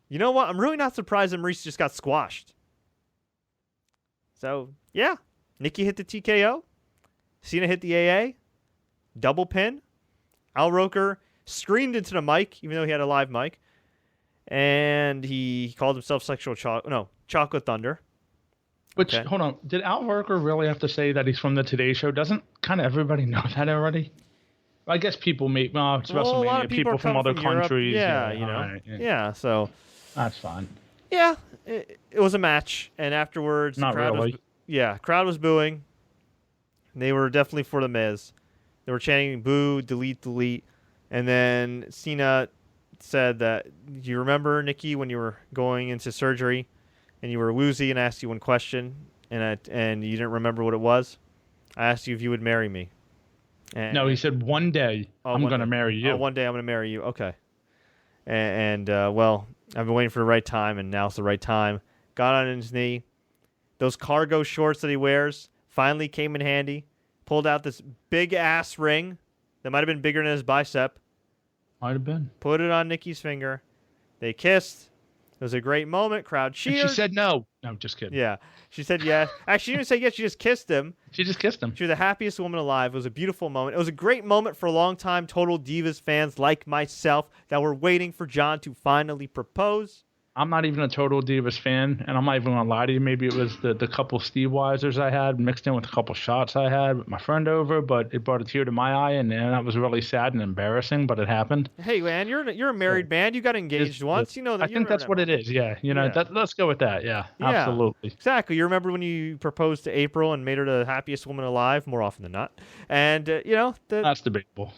you know what? I'm really not surprised that Maurice just got squashed. So, yeah. Nikki hit the TKO. Cena hit the AA. Double pin. Al Roker screamed into the mic, even though he had a live mic. And he called himself Chocolate Thunder. Which, hold on, did Al Roker really have to say that he's from the Today Show? Doesn't kind of everybody know that already? I guess people it's WrestleMania. A lot of people from other Europe. countries. Yeah, right, yeah, so. That's fine. Yeah, it was a match. And afterwards, Not really. Crowd was booing. They were definitely for the Miz. They were chanting boo, delete, delete. And then Cena said that, do you remember, Nikki, when you were going into surgery and you were woozy and I asked you one question and you didn't remember what it was? I asked you if you would marry me. No, he said one day I'm going to marry you. Oh, one day I'm going to marry you. Okay. Well, I've been waiting for the right time, and now's the right time. Got on his knee. Those cargo shorts that he wears finally came in handy. Pulled out this big-ass ring that might have been bigger than his bicep. Might have been. Put it on Nikki's finger. They kissed. It was a great moment. Crowd cheered. And she said no. No, just kidding. Yeah. She said yes. Actually, she didn't say yes. She just kissed him. She just kissed him. She was the happiest woman alive. It was a beautiful moment. It was a great moment for longtime Total Divas fans like myself that were waiting for John to finally propose. I'm not even a Total Divas fan, and I'm not even going to lie to you. Maybe it was the couple Steve Weisers I had mixed in with a couple shots I had with my friend over, but it brought a tear to my eye, and that was really sad and embarrassing, but it happened. Hey, man, you're a married man. You got engaged once. You know that. I think that's what it is, yeah. Let's go with that, yeah. Absolutely. Exactly. You remember when you proposed to April and made her the happiest woman alive, more often than not. And, that's debatable.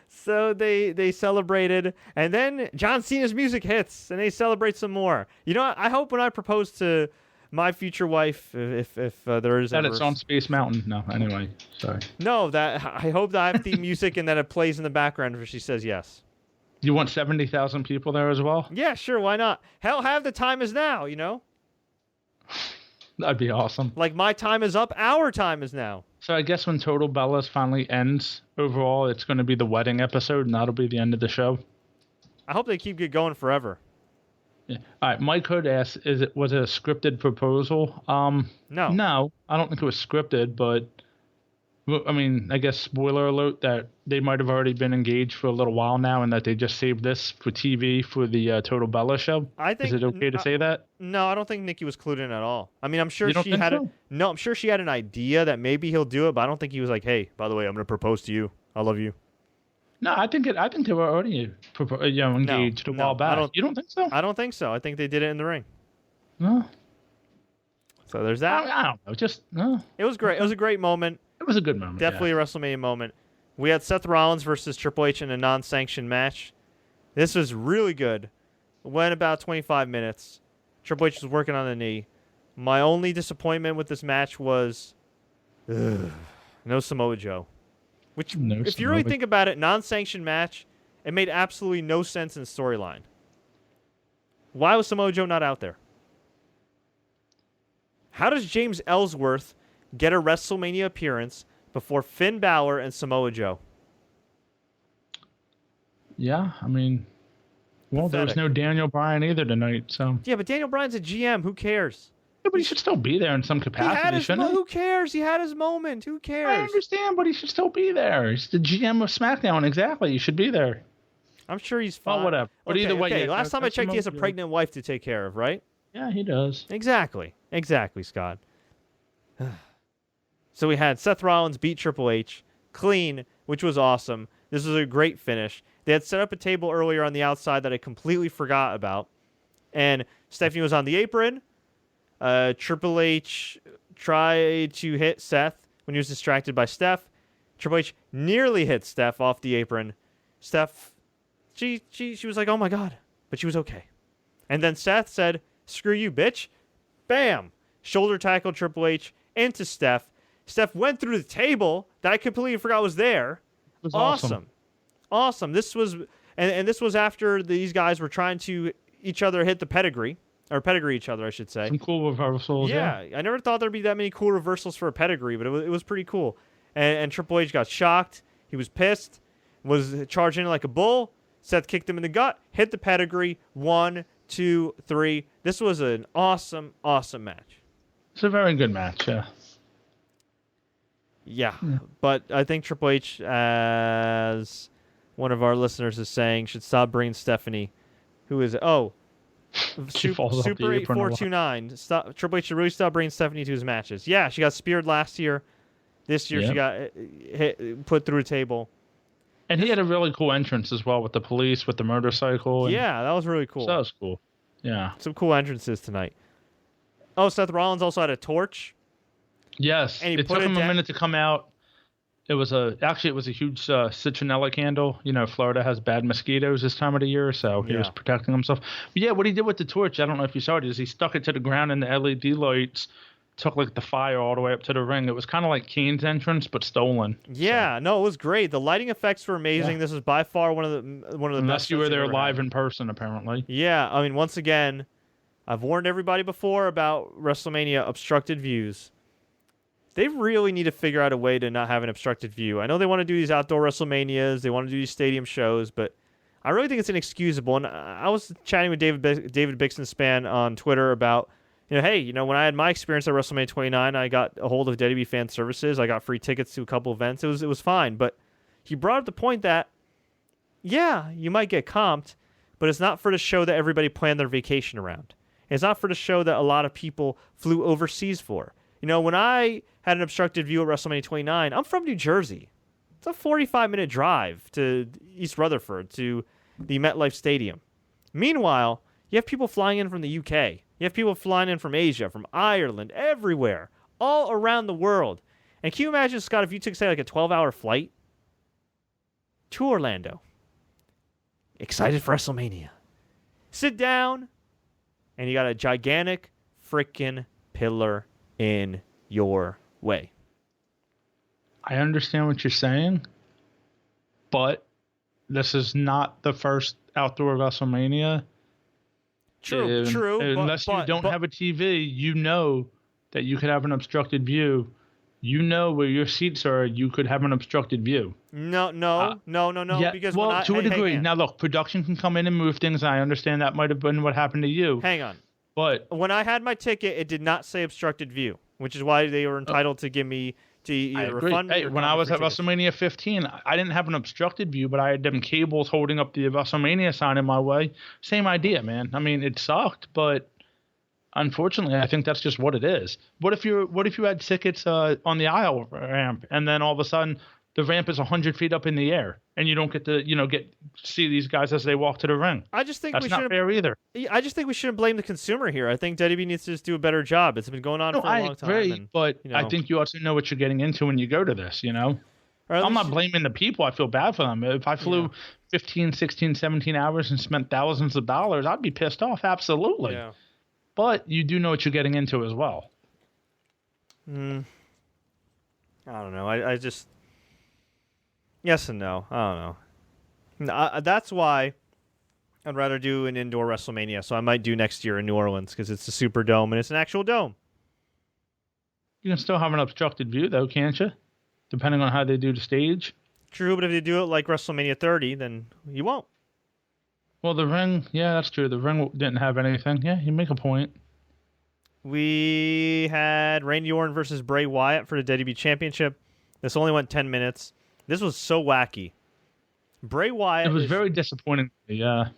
So they celebrated, and then John Cena's music hits, and they celebrate some more. I hope when I propose to my future wife, if there is that it's on Space Mountain. No, anyway, sorry. No, I hope that I have theme music and that it plays in the background if she says yes. You want 70,000 people there as well? Yeah, sure. Why not? Hell, have the time is now. That'd be awesome. Like my time is up, our time is now. So I guess when Total Bellas finally ends, overall, it's going to be the wedding episode, and that'll be the end of the show. I hope they keep it going forever. Yeah. All right, Mike Hood asked, was it a scripted proposal? No, I don't think it was scripted, but I mean, I guess spoiler alert that they might have already been engaged for a little while now, and that they just saved this for TV for the Total Bella show. Is it okay to say that? No, I don't think Nikki was clued in at all. I mean, I'm sure I'm sure she had an idea that maybe he'll do it, but I don't think he was like, "Hey, by the way, I'm going to propose to you. I love you." No, I think they were already engaged a while back. You don't think so? I don't think so. I think they did it in the ring. No. So there's that. I don't know. Just no. It was great. It was a great moment. It was a good moment. Definitely a WrestleMania moment. We had Seth Rollins versus Triple H in a non-sanctioned match. This was really good. It went about 25 minutes. Triple H was working on the knee. My only disappointment with this match was no Samoa Joe. Which, if you really think about it, non-sanctioned match, it made absolutely no sense in storyline. Why was Samoa Joe not out there? How does James Ellsworth get a WrestleMania appearance before Finn Balor and Samoa Joe? Yeah, I mean, well, there was no Daniel Bryan either tonight, so. Yeah, but Daniel Bryan's a GM. Who cares? Yeah, but he should still be there in some capacity, shouldn't he? Who cares? He had his moment. Who cares? I understand, but he should still be there. He's the GM of SmackDown. Exactly. He should be there. I'm sure he's fine. Well, whatever. But either way, okay. yeah, Last time I checked, he has a yeah. pregnant wife to take care of, right? Yeah, he does. Exactly, Scott. So we had Seth Rollins beat Triple H clean, which was awesome. This was a great finish. They had set up a table earlier on the outside that I completely forgot about. And Stephanie was on the apron. Triple H tried to hit Seth when he was distracted by Steph. Triple H nearly hit Steph off the apron. Steph, she was like, oh my God. But she was okay. And then Seth said, screw you, bitch. Bam. Shoulder tackled Triple H into Steph. Steph went through the table that I completely forgot was there. It was awesome. This was and this was after these guys were trying to each other hit the pedigree each other, I should say. Some cool reversals. Yeah, I never thought there'd be that many cool reversals for a pedigree, but it was pretty cool. And Triple H got shocked. He was pissed. Was charging like a bull. Seth kicked him in the gut. Hit the pedigree. 1, 2, 3. This was an awesome match. It's a very good match. Yeah. Yeah, but I think Triple H, as one of our listeners is saying, should stop bringing Stephanie, who is Super 8429. Triple H should really stop bringing Stephanie to his matches. Yeah, she got speared last year. This year she got put through a table. And he had a really cool entrance as well with the police, with the motorcycle. Yeah, that was really cool. So that was cool. Yeah. Some cool entrances tonight. Oh, Seth Rollins also had a torch. Yes, and it took him a minute to come out. It was a huge citronella candle. You know, Florida has bad mosquitoes this time of the year, so he was protecting himself. But yeah, what he did with the torch, I don't know if you saw it, is he stuck it to the ground and the LED lights took like the fire all the way up to the ring. It was kind of like Kane's entrance, but stolen. Yeah, no, it was great. The lighting effects were amazing. Yeah. This was by far one of the Unless best. You were there live in person, apparently. Yeah, I mean, once again, I've warned everybody before about WrestleMania obstructed views. They really need to figure out a way to not have an obstructed view. I know they want to do these outdoor WrestleManias, they want to do these stadium shows, but I really think it's inexcusable. And I was chatting with David Bixenspan on Twitter about, hey, when I had my experience at WrestleMania 29, I got a hold of WWE Fan Services. I got free tickets to a couple events. It was fine. But he brought up the point that, yeah, you might get comped, but it's not for the show that everybody planned their vacation around. It's not for the show that a lot of people flew overseas for. When I had an obstructed view at WrestleMania 29, I'm from New Jersey. It's a 45-minute drive to East Rutherford, to the MetLife Stadium. Meanwhile, you have people flying in from the UK. You have people flying in from Asia, from Ireland, everywhere, all around the world. And can you imagine, Scott, if you took, say, like a 12-hour flight to Orlando, excited for WrestleMania, sit down, and you got a gigantic freaking pillar in your way. I understand what you're saying, but this is not the first outdoor WrestleMania. True. Unless you don't have a TV, you know that you could have an obstructed view. You know where your seats are, you could have an obstructed view. No. Yeah, because to a degree. Now, look, production can come in and move things. I understand that might have been what happened to you. Hang on. But when I had my ticket, it did not say obstructed view, which is why they were entitled to give me to either refund me. Hey, when I was at WrestleMania 15, I didn't have an obstructed view, but I had them cables holding up the WrestleMania sign in my way. Same idea, man. I mean, it sucked, but unfortunately, I think that's just what it is. What if you had tickets on the aisle ramp, and then all of a sudden the ramp is 100 feet up in the air, and you don't get to see these guys as they walk to the ring? I just think that's not fair either. I just think we shouldn't blame the consumer here. I think WWE needs to just do a better job. It's been going on for a long time. I agree, but I think you also know what you're getting into when you go to this, I'm not blaming the people. I feel bad for them. If I flew 15, 16, 17 hours and spent thousands of dollars, I'd be pissed off. Absolutely. Yeah. But you do know what you're getting into as well. I don't know. I just... Yes and no. I don't know. That's why I'd rather do an indoor WrestleMania. So I might do next year in New Orleans because it's a Superdome and it's an actual dome. You can still have an obstructed view, though, can't you? Depending on how they do the stage. True, but if they do it like WrestleMania 30, then you won't. Well, the ring, yeah, that's true. The ring didn't have anything. Yeah, you make a point. We had Randy Orton versus Bray Wyatt for the WWE Championship. This only went 10 minutes. This was so wacky. Bray Wyatt. It was very disappointing. Yeah.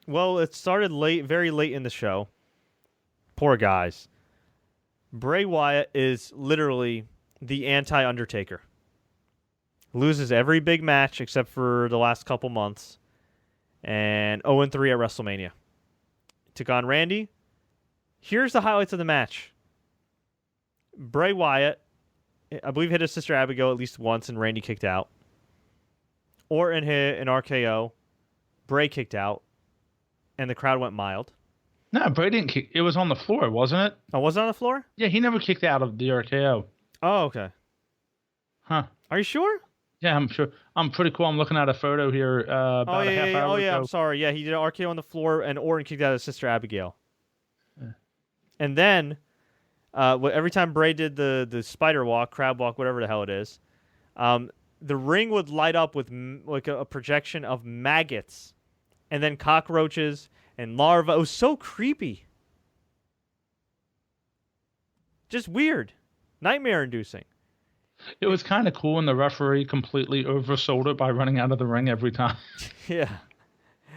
Well, it started late, very late in the show. Poor guys. Bray Wyatt is literally the anti-Undertaker. Loses every big match except for the last couple months. And 0-3 at WrestleMania. Took on Randy. Here's the highlights of the match. Bray Wyatt, I believe, hit his sister Abigail at least once, and Randy kicked out. Orton hit an RKO. Bray kicked out. And the crowd went mild. No, Bray didn't kick. It was on the floor, wasn't it? Oh, was it on the floor? Yeah, he never kicked out of the RKO. Oh, okay. Huh. Are you sure? Yeah, I'm sure. I'm pretty cool. I'm looking at a photo here about a half hour ago. I'm sorry. Yeah, he did an RKO on the floor, and Orton kicked out his sister Abigail. Yeah. And then, every time Bray did the spider walk, crab walk, whatever the hell it is, the ring would light up with like a projection of maggots, and then cockroaches and larvae. It was so creepy. Just weird. Nightmare-inducing. It was kind of cool, and the referee completely oversold it by running out of the ring every time. Yeah.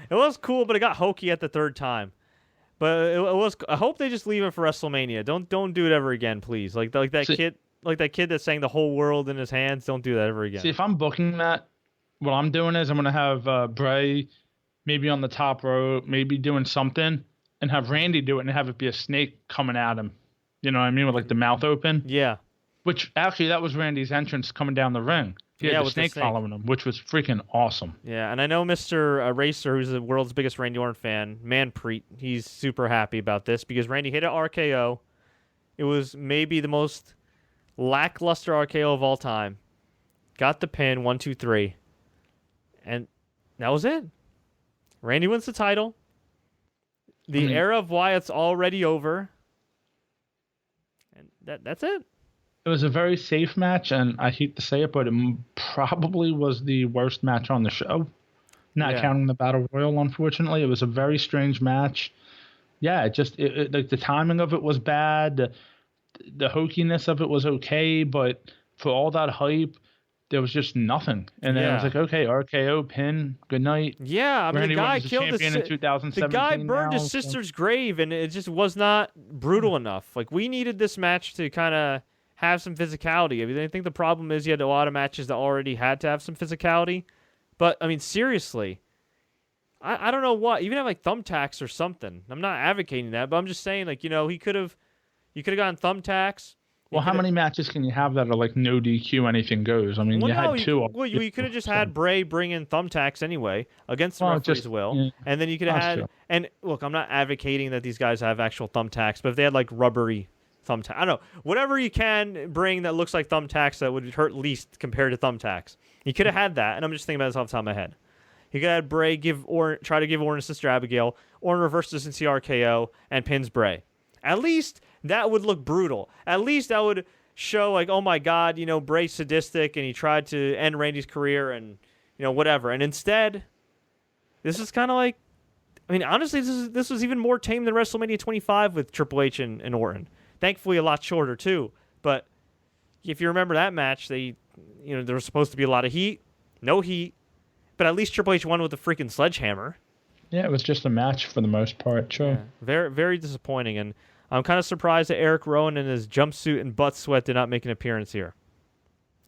It was cool, but it got hokey at the third time. But it was. I hope they just leave it for WrestleMania. Don't do it ever again, please. Like that kid that sang "The Whole World in His Hands." Don't do that ever again. See, if I'm booking that, what I'm doing is I'm gonna have Bray maybe on the top row, maybe doing something, and have Randy do it and have it be a snake coming at him. You know what I mean, with like the mouth open. Yeah. Which actually that was Randy's entrance coming down the ring. He had the snake following him, which was freaking awesome. Yeah, and I know Mr. Racer, who's the world's biggest Randy Orton fan, Manpreet, he's super happy about this because Randy hit an RKO. It was maybe the most lackluster RKO of all time. Got the pin, 1, 2, 3. And that was it. Randy wins the title. The era of Wyatt's already over. And that's it. It was a very safe match, and I hate to say it, but it probably was the worst match on the show. Not counting the Battle Royal, unfortunately. It was a very strange match. Yeah, like the timing of it was bad. The hokiness of it was okay, but for all that hype, there was just nothing. And then it was like, okay, RKO, pin, good night. Yeah, I mean, Randy the guy Orton's killed champion in 2017. The guy burned his sister's grave, and it just was not brutal enough. Like, we needed this match to kind of have some physicality. I mean, I think the problem is you had a lot of matches that already had to have some physicality. But, I mean, seriously, I don't know what. Even have, like, thumbtacks or something. I'm not advocating that, but I'm just saying, like, you could have gotten thumbtacks. Well, how many matches can you have that are, like, no DQ, anything goes? I mean, you had two. Well, you could have just had Bray bring in thumbtacks anyway against the referee's will. Yeah. And then you could have had... True. And, look, I'm not advocating that these guys have actual thumbtacks, but if they had, like, rubbery thumbtack. I don't know. Whatever you can bring that looks like thumbtacks that would hurt least compared to thumbtacks. You could have had that, and I'm just thinking about this off the top of my head. You could have had Bray try to give Orton his sister Abigail. Orton reverses into RKO and pins Bray. At least that would look brutal. At least that would show like, oh my God, Bray's sadistic and he tried to end Randy's career and whatever. And instead, this is kind of like, I mean, honestly, this was even more tame than WrestleMania 25 with Triple H and Orton. Thankfully, a lot shorter, too. But if you remember that match, there was supposed to be a lot of heat. No heat. But at least Triple H won with a freaking sledgehammer. Yeah, it was just a match for the most part, sure. Yeah, very, very disappointing. And I'm kind of surprised that Eric Rowan in his jumpsuit and butt sweat did not make an appearance here.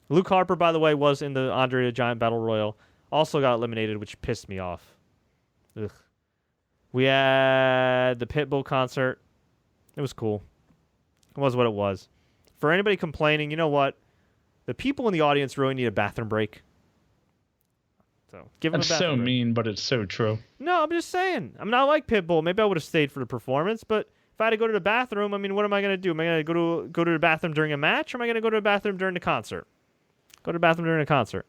Luke Harper, by the way, was in the Andre the Giant Battle Royal. Also got eliminated, which pissed me off. Ugh. We had the PITBULL concert. It was cool. It was what it was. For anybody complaining, you know what? The people in the audience really need a bathroom break. So give them a bathroom break. That's so mean, but it's so true. No, I'm just saying. I'm not like Pitbull. Maybe I would have stayed for the performance, but if I had to go to the bathroom, I mean, what am I going to do? Am I going to go to the bathroom during a match, or am I going to go to the bathroom during the concert? Go to the bathroom during the concert.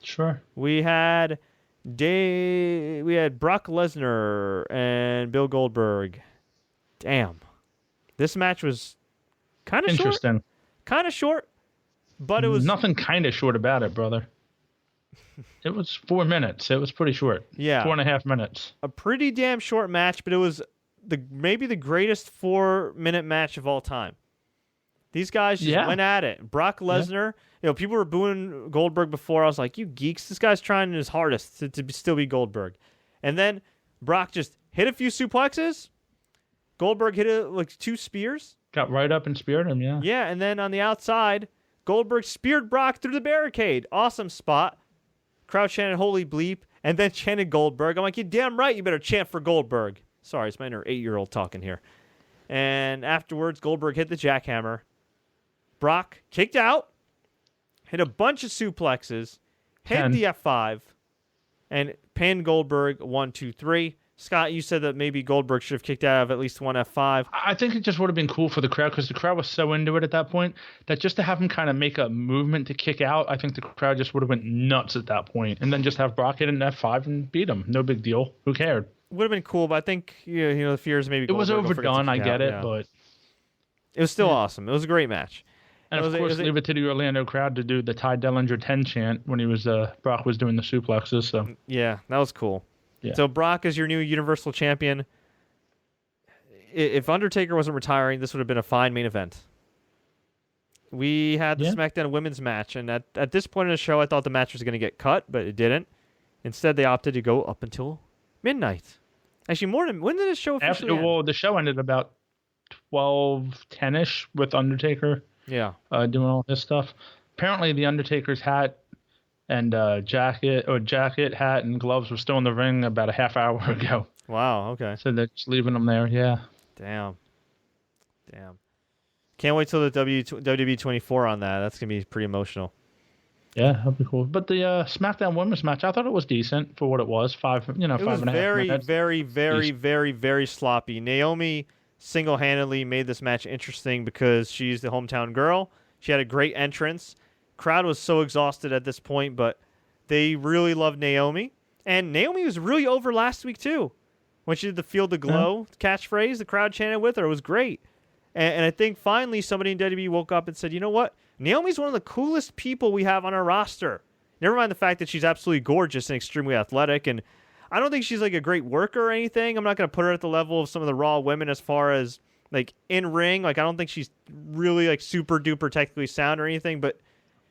Sure. We had Brock Lesnar and Bill Goldberg. Damn. This match was kind of interesting. Kind of short, but it was nothing kind of short about it, brother. It was 4 minutes. It was pretty short. Yeah. 4.5 minutes. A pretty damn short match, but it was maybe the greatest 4-minute match of all time. These guys just went at it. Brock Lesnar, people were booing Goldberg before. I was like, you geeks, this guy's trying his hardest to still be Goldberg. And then Brock just hit a few suplexes. Goldberg hit 2 spears. Got right up and speared him, yeah. Yeah, and then on the outside, Goldberg speared Brock through the barricade. Awesome spot. Crowd chanted, holy bleep, and then chanted Goldberg. I'm like, you're damn right you better chant for Goldberg. Sorry, it's my inner 8-year-old talking here. And afterwards, Goldberg hit the jackhammer. Brock kicked out, hit a bunch of suplexes, hit the F5, and pinned Goldberg 1, 2, 3. Scott, you said that maybe Goldberg should have kicked out of at least one F5. I think it just would have been cool for the crowd because the crowd was so into it at that point that just to have him kind of make a movement to kick out, I think the crowd just would have went nuts at that point. And then just have Brock hit an F5 and beat him. No big deal. Who cared? Would have been cool, but I think the fears maybe it was overdone. I get it, but it was still awesome. It was a great match. And of course, leave it to the Orlando crowd to do the Ty Dellinger 10 chant when Brock was doing the suplexes. So yeah, that was cool. Yeah. So Brock is your new Universal Champion. If Undertaker wasn't retiring, this would have been a fine main event. We had the SmackDown women's match, and at this point in the show, I thought the match was going to get cut, but it didn't. Instead, they opted to go up until midnight. Actually, when did the show officially end? Well, the show ended about 12:10ish with Undertaker. Yeah. Doing all this stuff. Apparently, the Undertaker's hat and jacket, hat, and gloves were still in the ring about a half hour ago. Wow, okay. So they're just leaving them there, yeah. Damn. Can't wait till the WWE 24 on that. That's going to be pretty emotional. Yeah, that'd be cool. But the SmackDown women's match, I thought it was decent for what it was. 5.5 minutes. It was very, very sloppy. Naomi single-handedly made this match interesting because she's the hometown girl. She had a great entrance. Crowd was so exhausted at this point, but they really loved Naomi. And Naomi was really over last week, too. When she did the Feel the Glow catchphrase, the crowd chanted with her. It was great. And I think finally somebody in WWE woke up and said, you know what? Naomi's one of the coolest people we have on our roster. Never mind the fact that she's absolutely gorgeous and extremely athletic. And I don't think she's like a great worker or anything. I'm not going to put her at the level of some of the Raw women as far as like in ring. Like I don't think she's really like super duper technically sound or anything, but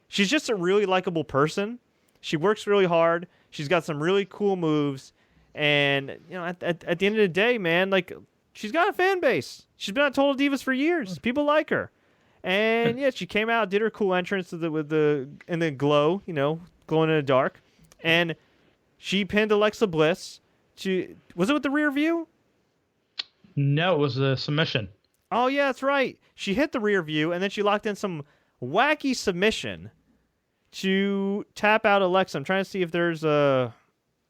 she's just a really likable person. She works really hard. She's got some really cool moves. And, at the end of the day, man, like, she's got a fan base. She's been on Total Divas for years. People like her. And, yeah, she came out, did her cool entrance in the glow, glowing in the dark. And she pinned Alexa Bliss. Was it with the rear view? No, it was a submission. Oh, yeah, that's right. She hit the rear view, and then she locked in some wacky submission to tap out Alexa. I'm trying to see if there's a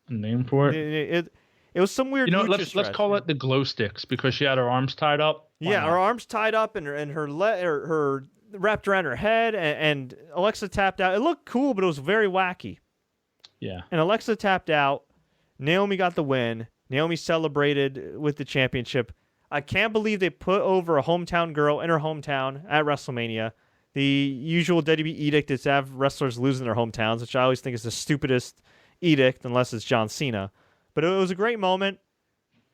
name for it. It was some weird. Let's call it the glow sticks because she had her arms tied up. Yeah, her arms tied up and her wrapped around her head, and Alexa tapped out. It looked cool, but it was very wacky. Yeah. And Alexa tapped out. Naomi got the win. Naomi celebrated with the championship. I can't believe they put over a hometown girl in her hometown at WrestleMania. The usual WWE edict is to have wrestlers lose in their hometowns, which I always think is the stupidest edict, unless it's John Cena. But it was a great moment.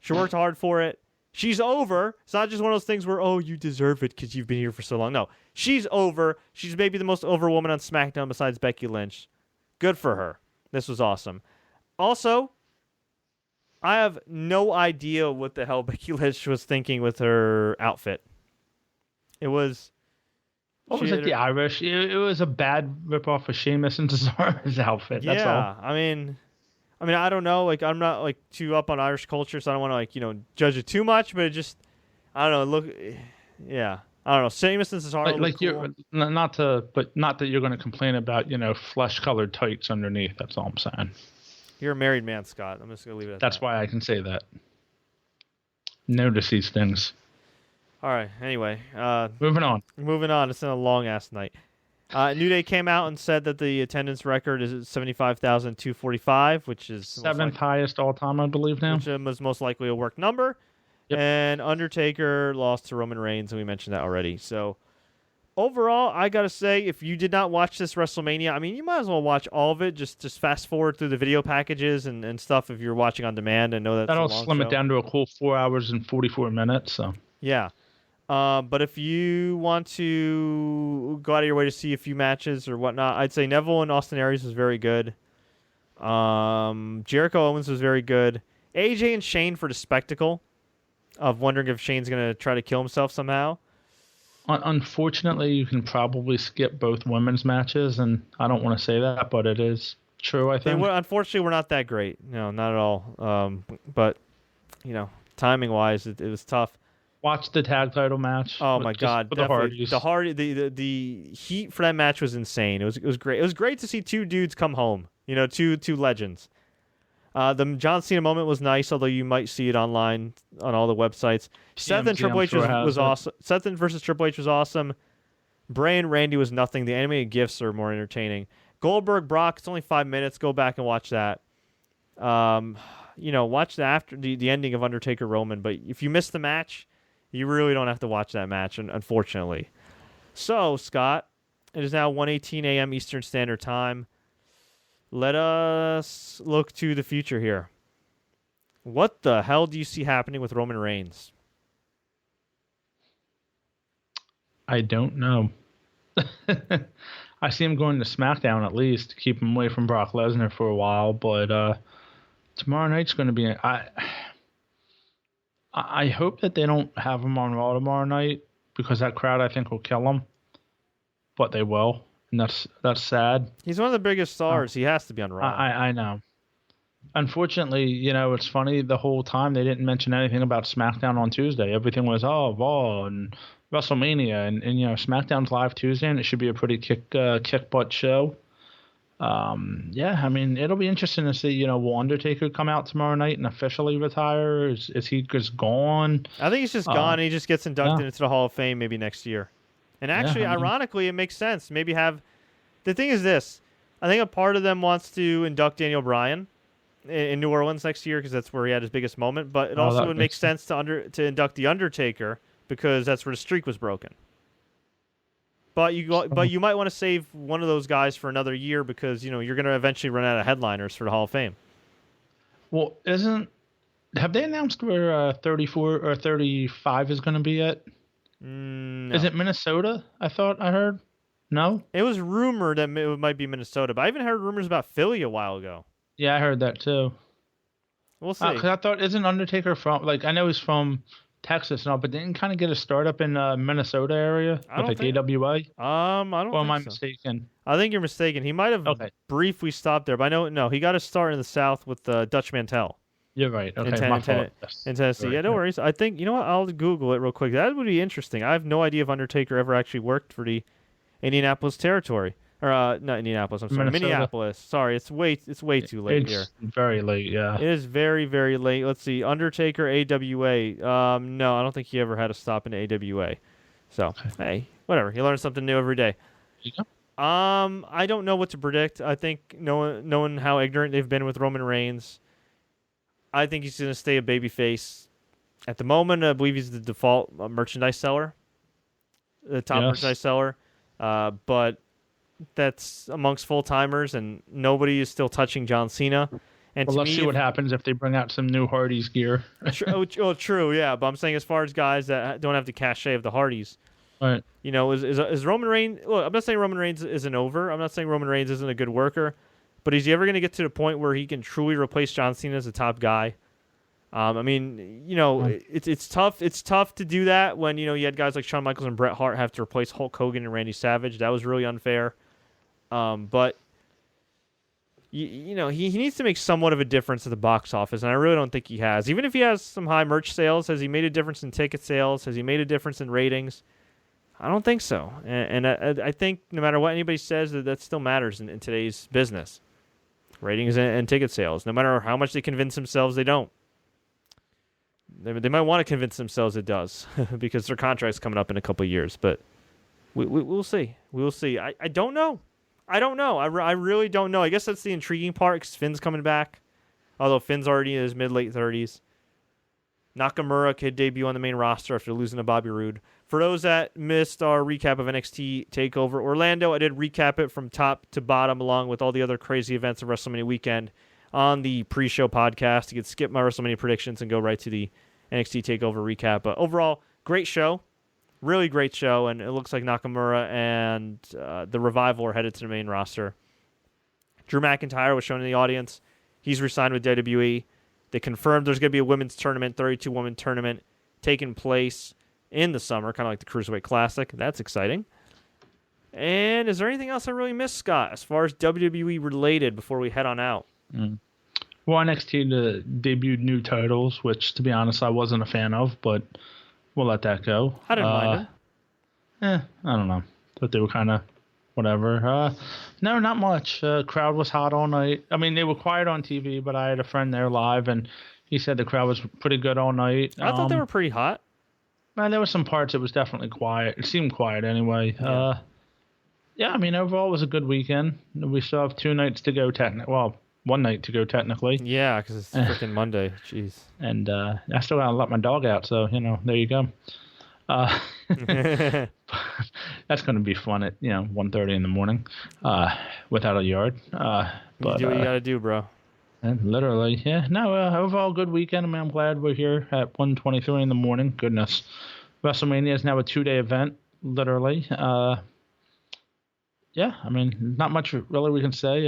She worked hard for it. She's over. It's not just one of those things where, oh, you deserve it because you've been here for so long. No, she's over. She's maybe the most over woman on SmackDown besides Becky Lynch. Good for her. This was awesome. Also, I have no idea what the hell Becky Lynch was thinking with her outfit. It was... What was it, the Irish? It was a bad ripoff of Sheamus and Cesaro's outfit. That's all. Yeah, I mean, I don't know. Like, I'm not like too up on Irish culture, so I don't want to judge it too much. But it just, I don't know. I don't know. Sheamus and Cesaro. Like cool. not that you're going to complain about flesh-colored tights underneath. That's all I'm saying. You're a married man, Scott. I'm just gonna leave it at that. That's why I can say that. Notice these things. All right. Anyway, moving on. It's been a long ass night. New Day came out and said that the attendance record is 75,245, which is seventh highest all time, I believe now. Which was most likely a work number. Yep. And Undertaker lost to Roman Reigns, and we mentioned that already. So overall, I gotta say, if you did not watch this WrestleMania, I mean, you might as well watch all of it. Just fast forward through the video packages and stuff if you're watching on demand and know that that'll slim it down to a cool 4 hours and 44 minutes. So yeah. But if you want to go out of your way to see a few matches or whatnot, I'd say Neville and Austin Aries was very good. Jericho Owens was very good. AJ and Shane for the spectacle of wondering if Shane's going to try to kill himself somehow. Unfortunately, you can probably skip both women's matches, and I don't want to say that, but it is true, I think. Unfortunately, we're not that great. No, not at all. But, timing-wise, it was tough. Watch the tag title match. Oh, my God. The Hardys. The heat for that match was insane. It was great. It was great to see two dudes come home. Two legends. The John Cena moment was nice, although you might see it online on all the websites. Seth and Triple H was awesome. Seth versus Triple H was awesome. Bray and Randy was nothing. The animated GIFs are more entertaining. Goldberg, Brock, it's only 5 minutes. Go back and watch that. Watch after the ending of Undertaker Roman. But if you miss the match, you really don't have to watch that match, unfortunately. So, Scott, it is now 1:18 a.m. Eastern Standard Time. Let us look to the future here. What the hell do you see happening with Roman Reigns? I don't know. I see him going to SmackDown at least to keep him away from Brock Lesnar for a while, but tomorrow night's going to be... I hope that they don't have him on Raw tomorrow night, because that crowd, I think, will kill him. But they will. And that's sad. He's one of the biggest stars. He has to be on Raw. I know. Unfortunately, it's funny, the whole time they didn't mention anything about SmackDown on Tuesday. Everything was, Raw and WrestleMania. And SmackDown's live Tuesday, and it should be a pretty kick butt show. It'll be interesting to see, will Undertaker come out tomorrow night and officially retire? Is he just gone? I think he's just gone, and he just gets inducted into the Hall of Fame maybe next year. And actually, ironically, it makes sense. Maybe the thing is this. I think a part of them wants to induct Daniel Bryan in New Orleans next year because that's where he had his biggest moment. But it also would make sense to induct The Undertaker because that's where the streak was broken. But you might want to save one of those guys for another year because, you're going to eventually run out of headliners for the Hall of Fame. Well, have they announced where 34 or 35 is going to be yet? No. Is it Minnesota? I thought I heard. No? It was rumored that it might be Minnesota, but I even heard rumors about Philly a while ago. Yeah, I heard that too. We'll see. Because I thought, isn't Undertaker from, I know he's from Texas and all, but didn't kind of get a start up in Minnesota area with AWA? I don't think so. Or am I mistaken? I think you're mistaken. He might have briefly stopped there, but no, he got a start in the South with Dutch Mantel. You're right. Okay, in Tennessee. Yeah, no worries. I think, I'll Google it real quick. That would be interesting. I have no idea if Undertaker ever actually worked for the Indianapolis territory. Or, not Indianapolis, I'm sorry. Minneapolis. Sorry, it's way too late here. It's very late, yeah. It is very, very late. Let's see. Undertaker, AWA. No, I don't think he ever had a stop in AWA. So, hey, whatever. You learn something new every day. Yeah. I don't know what to predict. I think knowing how ignorant they've been with Roman Reigns, I think he's going to stay a babyface. At the moment, I believe he's the default merchandise seller, the top merchandise seller. But that's amongst full-timers, and nobody is still touching John Cena. And let's see what happens if they bring out some new Hardys gear. True, yeah. But I'm saying as far as guys that don't have the cachet of the Hardys, right? Is Roman Reigns? Look, I'm not saying Roman Reigns isn't over. I'm not saying Roman Reigns isn't a good worker. But is he ever going to get to the point where he can truly replace John Cena as a top guy? It's tough. It's tough to do that when you had guys like Shawn Michaels and Bret Hart have to replace Hulk Hogan and Randy Savage. That was really unfair. But he needs to make somewhat of a difference at the box office, and I really don't think he has. Even if he has some high merch sales, has he made a difference in ticket sales? Has he made a difference in ratings? I don't think so. And I think no matter what anybody says, that still matters in today's business. Ratings and ticket sales. No matter how much they convince themselves they don't. They might want to convince themselves it does because their contract's coming up in a couple of years. But we'll see. We'll see. I don't know. I really don't know. I guess that's the intriguing part because Finn's coming back. Although Finn's already in his mid-late 30s. Nakamura could debut on the main roster after losing to Bobby Roode. For those that missed our recap of NXT TakeOver Orlando, I did recap it from top to bottom along with all the other crazy events of WrestleMania weekend on the pre-show podcast. You could skip my WrestleMania predictions and go right to the NXT TakeOver recap. But overall, great show. Really great show, and it looks like Nakamura and the Revival are headed to the main roster. Drew McIntyre was shown in the audience. He's re-signed with WWE. They confirmed there's going to be a women's tournament, 32-woman tournament, taking place in the summer, kind of like the Cruiserweight Classic. That's exciting. And is there anything else I really missed, Scott, as far as WWE related before we head on out? Well, NXT debuted new titles, which, to be honest, I wasn't a fan of, but we'll let that go. I didn't mind them. I don't know. Thought they were kind of whatever. No, not much. Crowd was hot all night. I mean, they were quiet on TV, but I had a friend there live, and he said the crowd was pretty good all night. I thought they were pretty hot. Man, there were some parts it was definitely quiet. It seemed quiet anyway. Yeah, I mean, overall it was a good weekend. We still have 2 nights to go technically. Well, 1 night to go technically. Yeah, because it's freaking Monday. Jeez. And I still got to let my dog out, so, there you go. That's going to be fun at 1:30 in the morning without a yard. But you do what you got to do, bro. And literally, yeah. No, overall good weekend. I mean, I'm glad we're here at 1:23 in the morning. Goodness. WrestleMania is now a 2-day event, literally. Yeah, I mean, not much really we can say.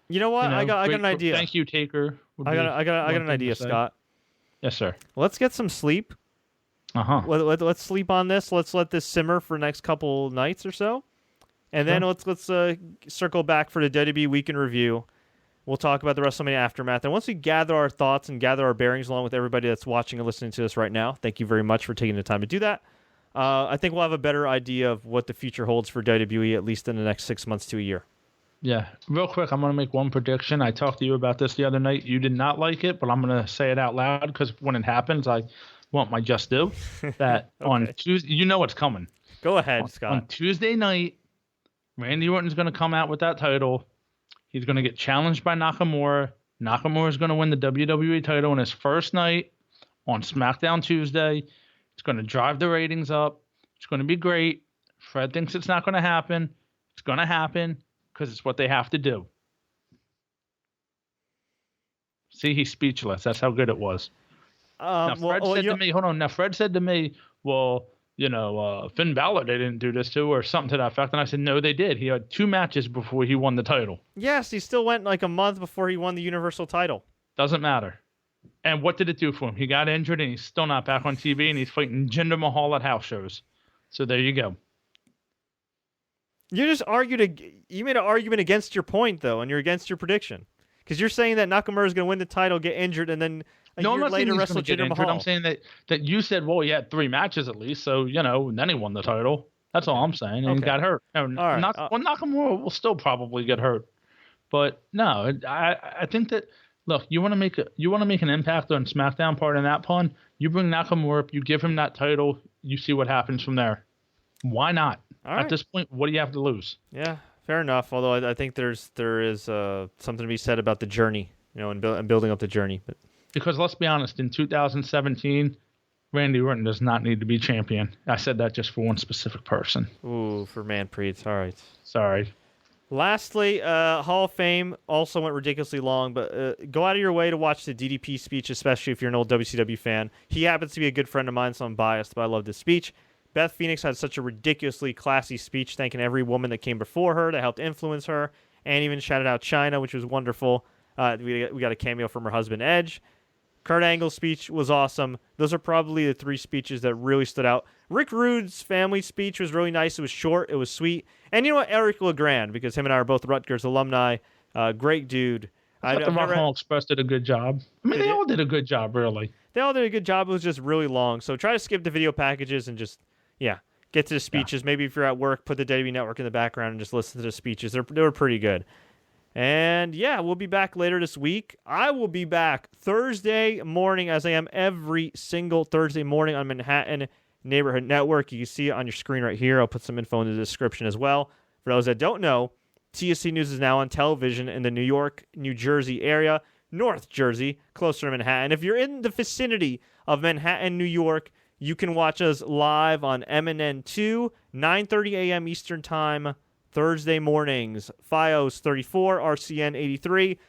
You know what? I got an idea. Thank you, Taker. I got an idea, Scott. Yes, sir. Let's get some sleep. Let's sleep on this. Let's let this simmer for the next couple nights or so, and then let's circle back for the WWE Week in Review. We'll talk about the WrestleMania aftermath, and once we gather our thoughts and gather our bearings along with everybody that's watching and listening to us right now, thank you very much for taking the time to do that. I think we'll have a better idea of what the future holds for WWE, at least in the next 6 months to a year. Yeah. Real quick, I'm going to make one prediction. I talked to you about this the other night. You did not like it, but I'm going to say it out loud because when it happens, I want my just due. That okay. On Tuesday, you know what's coming. Go ahead, Scott. On Tuesday night, Randy Orton's going to come out with that title. He's going to get challenged by Nakamura. Nakamura's going to win the WWE title on his first night on SmackDown Tuesday. It's going to drive the ratings up. It's going to be great. Fred thinks it's not going to happen. It's going to happen because it's what they have to do. See, he's speechless. That's how good it was. Now, Fred said to me, well, Finn Balor, they didn't do this to, or something to that effect. And I said, no, they did. He had 2 matches before he won the title. Yes, he still went like a month before he won the Universal title. Doesn't matter. And what did it do for him? He got injured, and he's still not back on TV, and he's fighting Jinder Mahal at house shows. So there you go. You just you made an argument against your point, though, and you're against your prediction. Because you're saying that Nakamura is going to win the title, get injured, and then a year later wrestle Jinder Mahal. I'm saying that you said, well, he had 3 matches at least, so, and then he won the title. That's all I'm saying. And he got hurt. Nakamura will still probably get hurt. But no, I think that, look, you want to make an impact on SmackDown, pardon that pun. You bring Nakamura up, you give him that title, you see what happens from there. Why not? At this point, what do you have to lose? Yeah, fair enough. Although I think there is something to be said about the journey, and building up the journey. But because let's be honest, in 2017, Randy Orton does not need to be champion. I said that just for one specific person. Ooh, for Manpreet. All right. Sorry. Lastly, Hall of Fame also went ridiculously long, but go out of your way to watch the DDP speech, especially if you're an old WCW fan. He happens to be a good friend of mine, so I'm biased, but I love this speech. Beth Phoenix had such a ridiculously classy speech, thanking every woman that came before her that helped influence her, and even shouted out China, which was wonderful. We got a cameo from her husband, Edge. Kurt Angle's speech was awesome. Those are probably the 3 speeches that really stood out. Rick Rude's family speech was really nice. It was short. It was sweet. And you know what? Eric LeGrand, because him and I are both Rutgers alumni. Great dude. I thought the Rock Hall Express did a good job. I mean, they all did a good job, really. They all did a good job. It was just really long. So try to skip the video packages and just, get to the speeches. Yeah. Maybe if you're at work, put the WWE Network in the background and just listen to the speeches. They were pretty good. And we'll be back later this week. I will be back Thursday morning, as I am every single Thursday morning on Manhattan Neighborhood Network. You can see it on your screen right here. I'll put some info in the description as well. For those that don't know, TSC News is now on television in the New York, New Jersey area, North Jersey, closer to Manhattan. If you're in the vicinity of Manhattan, New York, you can watch us live on MNN2, 9:30 a.m. Eastern Time, Thursday mornings. FiOS 34, RCN 83,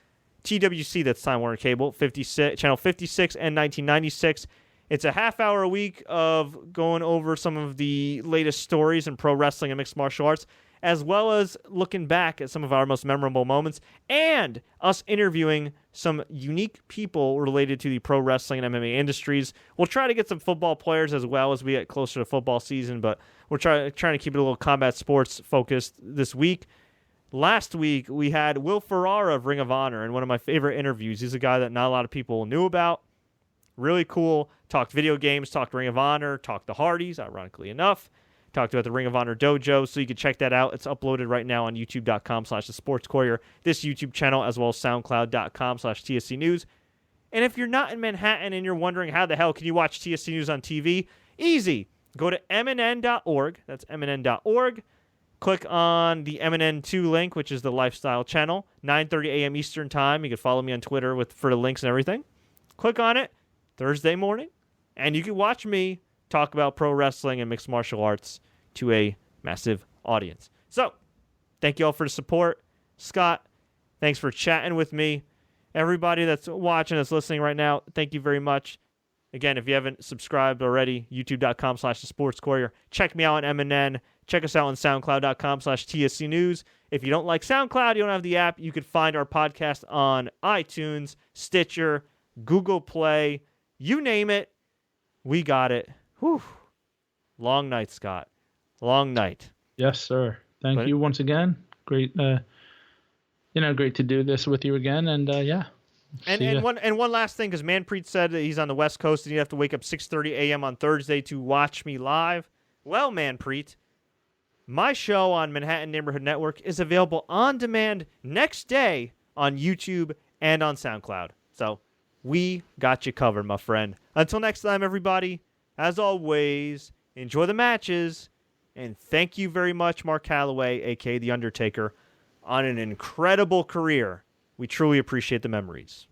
TWC, that's Time Warner Cable, 56, channel 56 and 1996. It's a half hour a week of going over some of the latest stories in pro wrestling and mixed martial arts, as well as looking back at some of our most memorable moments and us interviewing some unique people related to the pro wrestling and MMA industries. We'll try to get some football players as well as we get closer to football season, but we're trying to keep it a little combat sports focused this week. Last week, we had Will Ferrara of Ring of Honor in one of my favorite interviews. He's a guy that not a lot of people knew about. Really cool. Talked video games, talked Ring of Honor, talked the Hardys, ironically enough. Talked about the Ring of Honor Dojo, so you can check that out. It's uploaded right now on youtube.com/The Sports Courier, this YouTube channel, as well as soundcloud.com/TSC News. And if you're not in Manhattan and you're wondering how the hell can you watch TSC News on TV, easy. Go to mnn.org. That's mnn.org. Click on the MNN2 link, which is the lifestyle channel, 9:30 a.m. Eastern Time. You can follow me on Twitter for the links and everything. Click on it Thursday morning, and you can watch me talk about pro wrestling and mixed martial arts to a massive audience. So, thank you all for the support. Scott, thanks for chatting with me. Everybody that's watching, that's listening right now, thank you very much. Again, if you haven't subscribed already, youtube.com/The Sports Courier. Check me out on MNN. Check us out on soundcloud.com/TSC News. If you don't like SoundCloud, you don't have the app, you could find our podcast on iTunes, Stitcher, Google Play, you name it. We got it. Whew. Long night, Scott. Long night. Yes, sir. Thank you once again. Great, great to do this with you again. And yeah. And one last thing, because Manpreet said that he's on the West Coast and you have to wake up 6:30 a.m. on Thursday to watch me live. Well, Manpreet, my show on Manhattan Neighborhood Network is available on demand next day on YouTube and on SoundCloud. So we got you covered, my friend. Until next time, everybody. As always, enjoy the matches, and thank you very much, Mark Calloway, a.k.a. The Undertaker, on an incredible career. We truly appreciate the memories.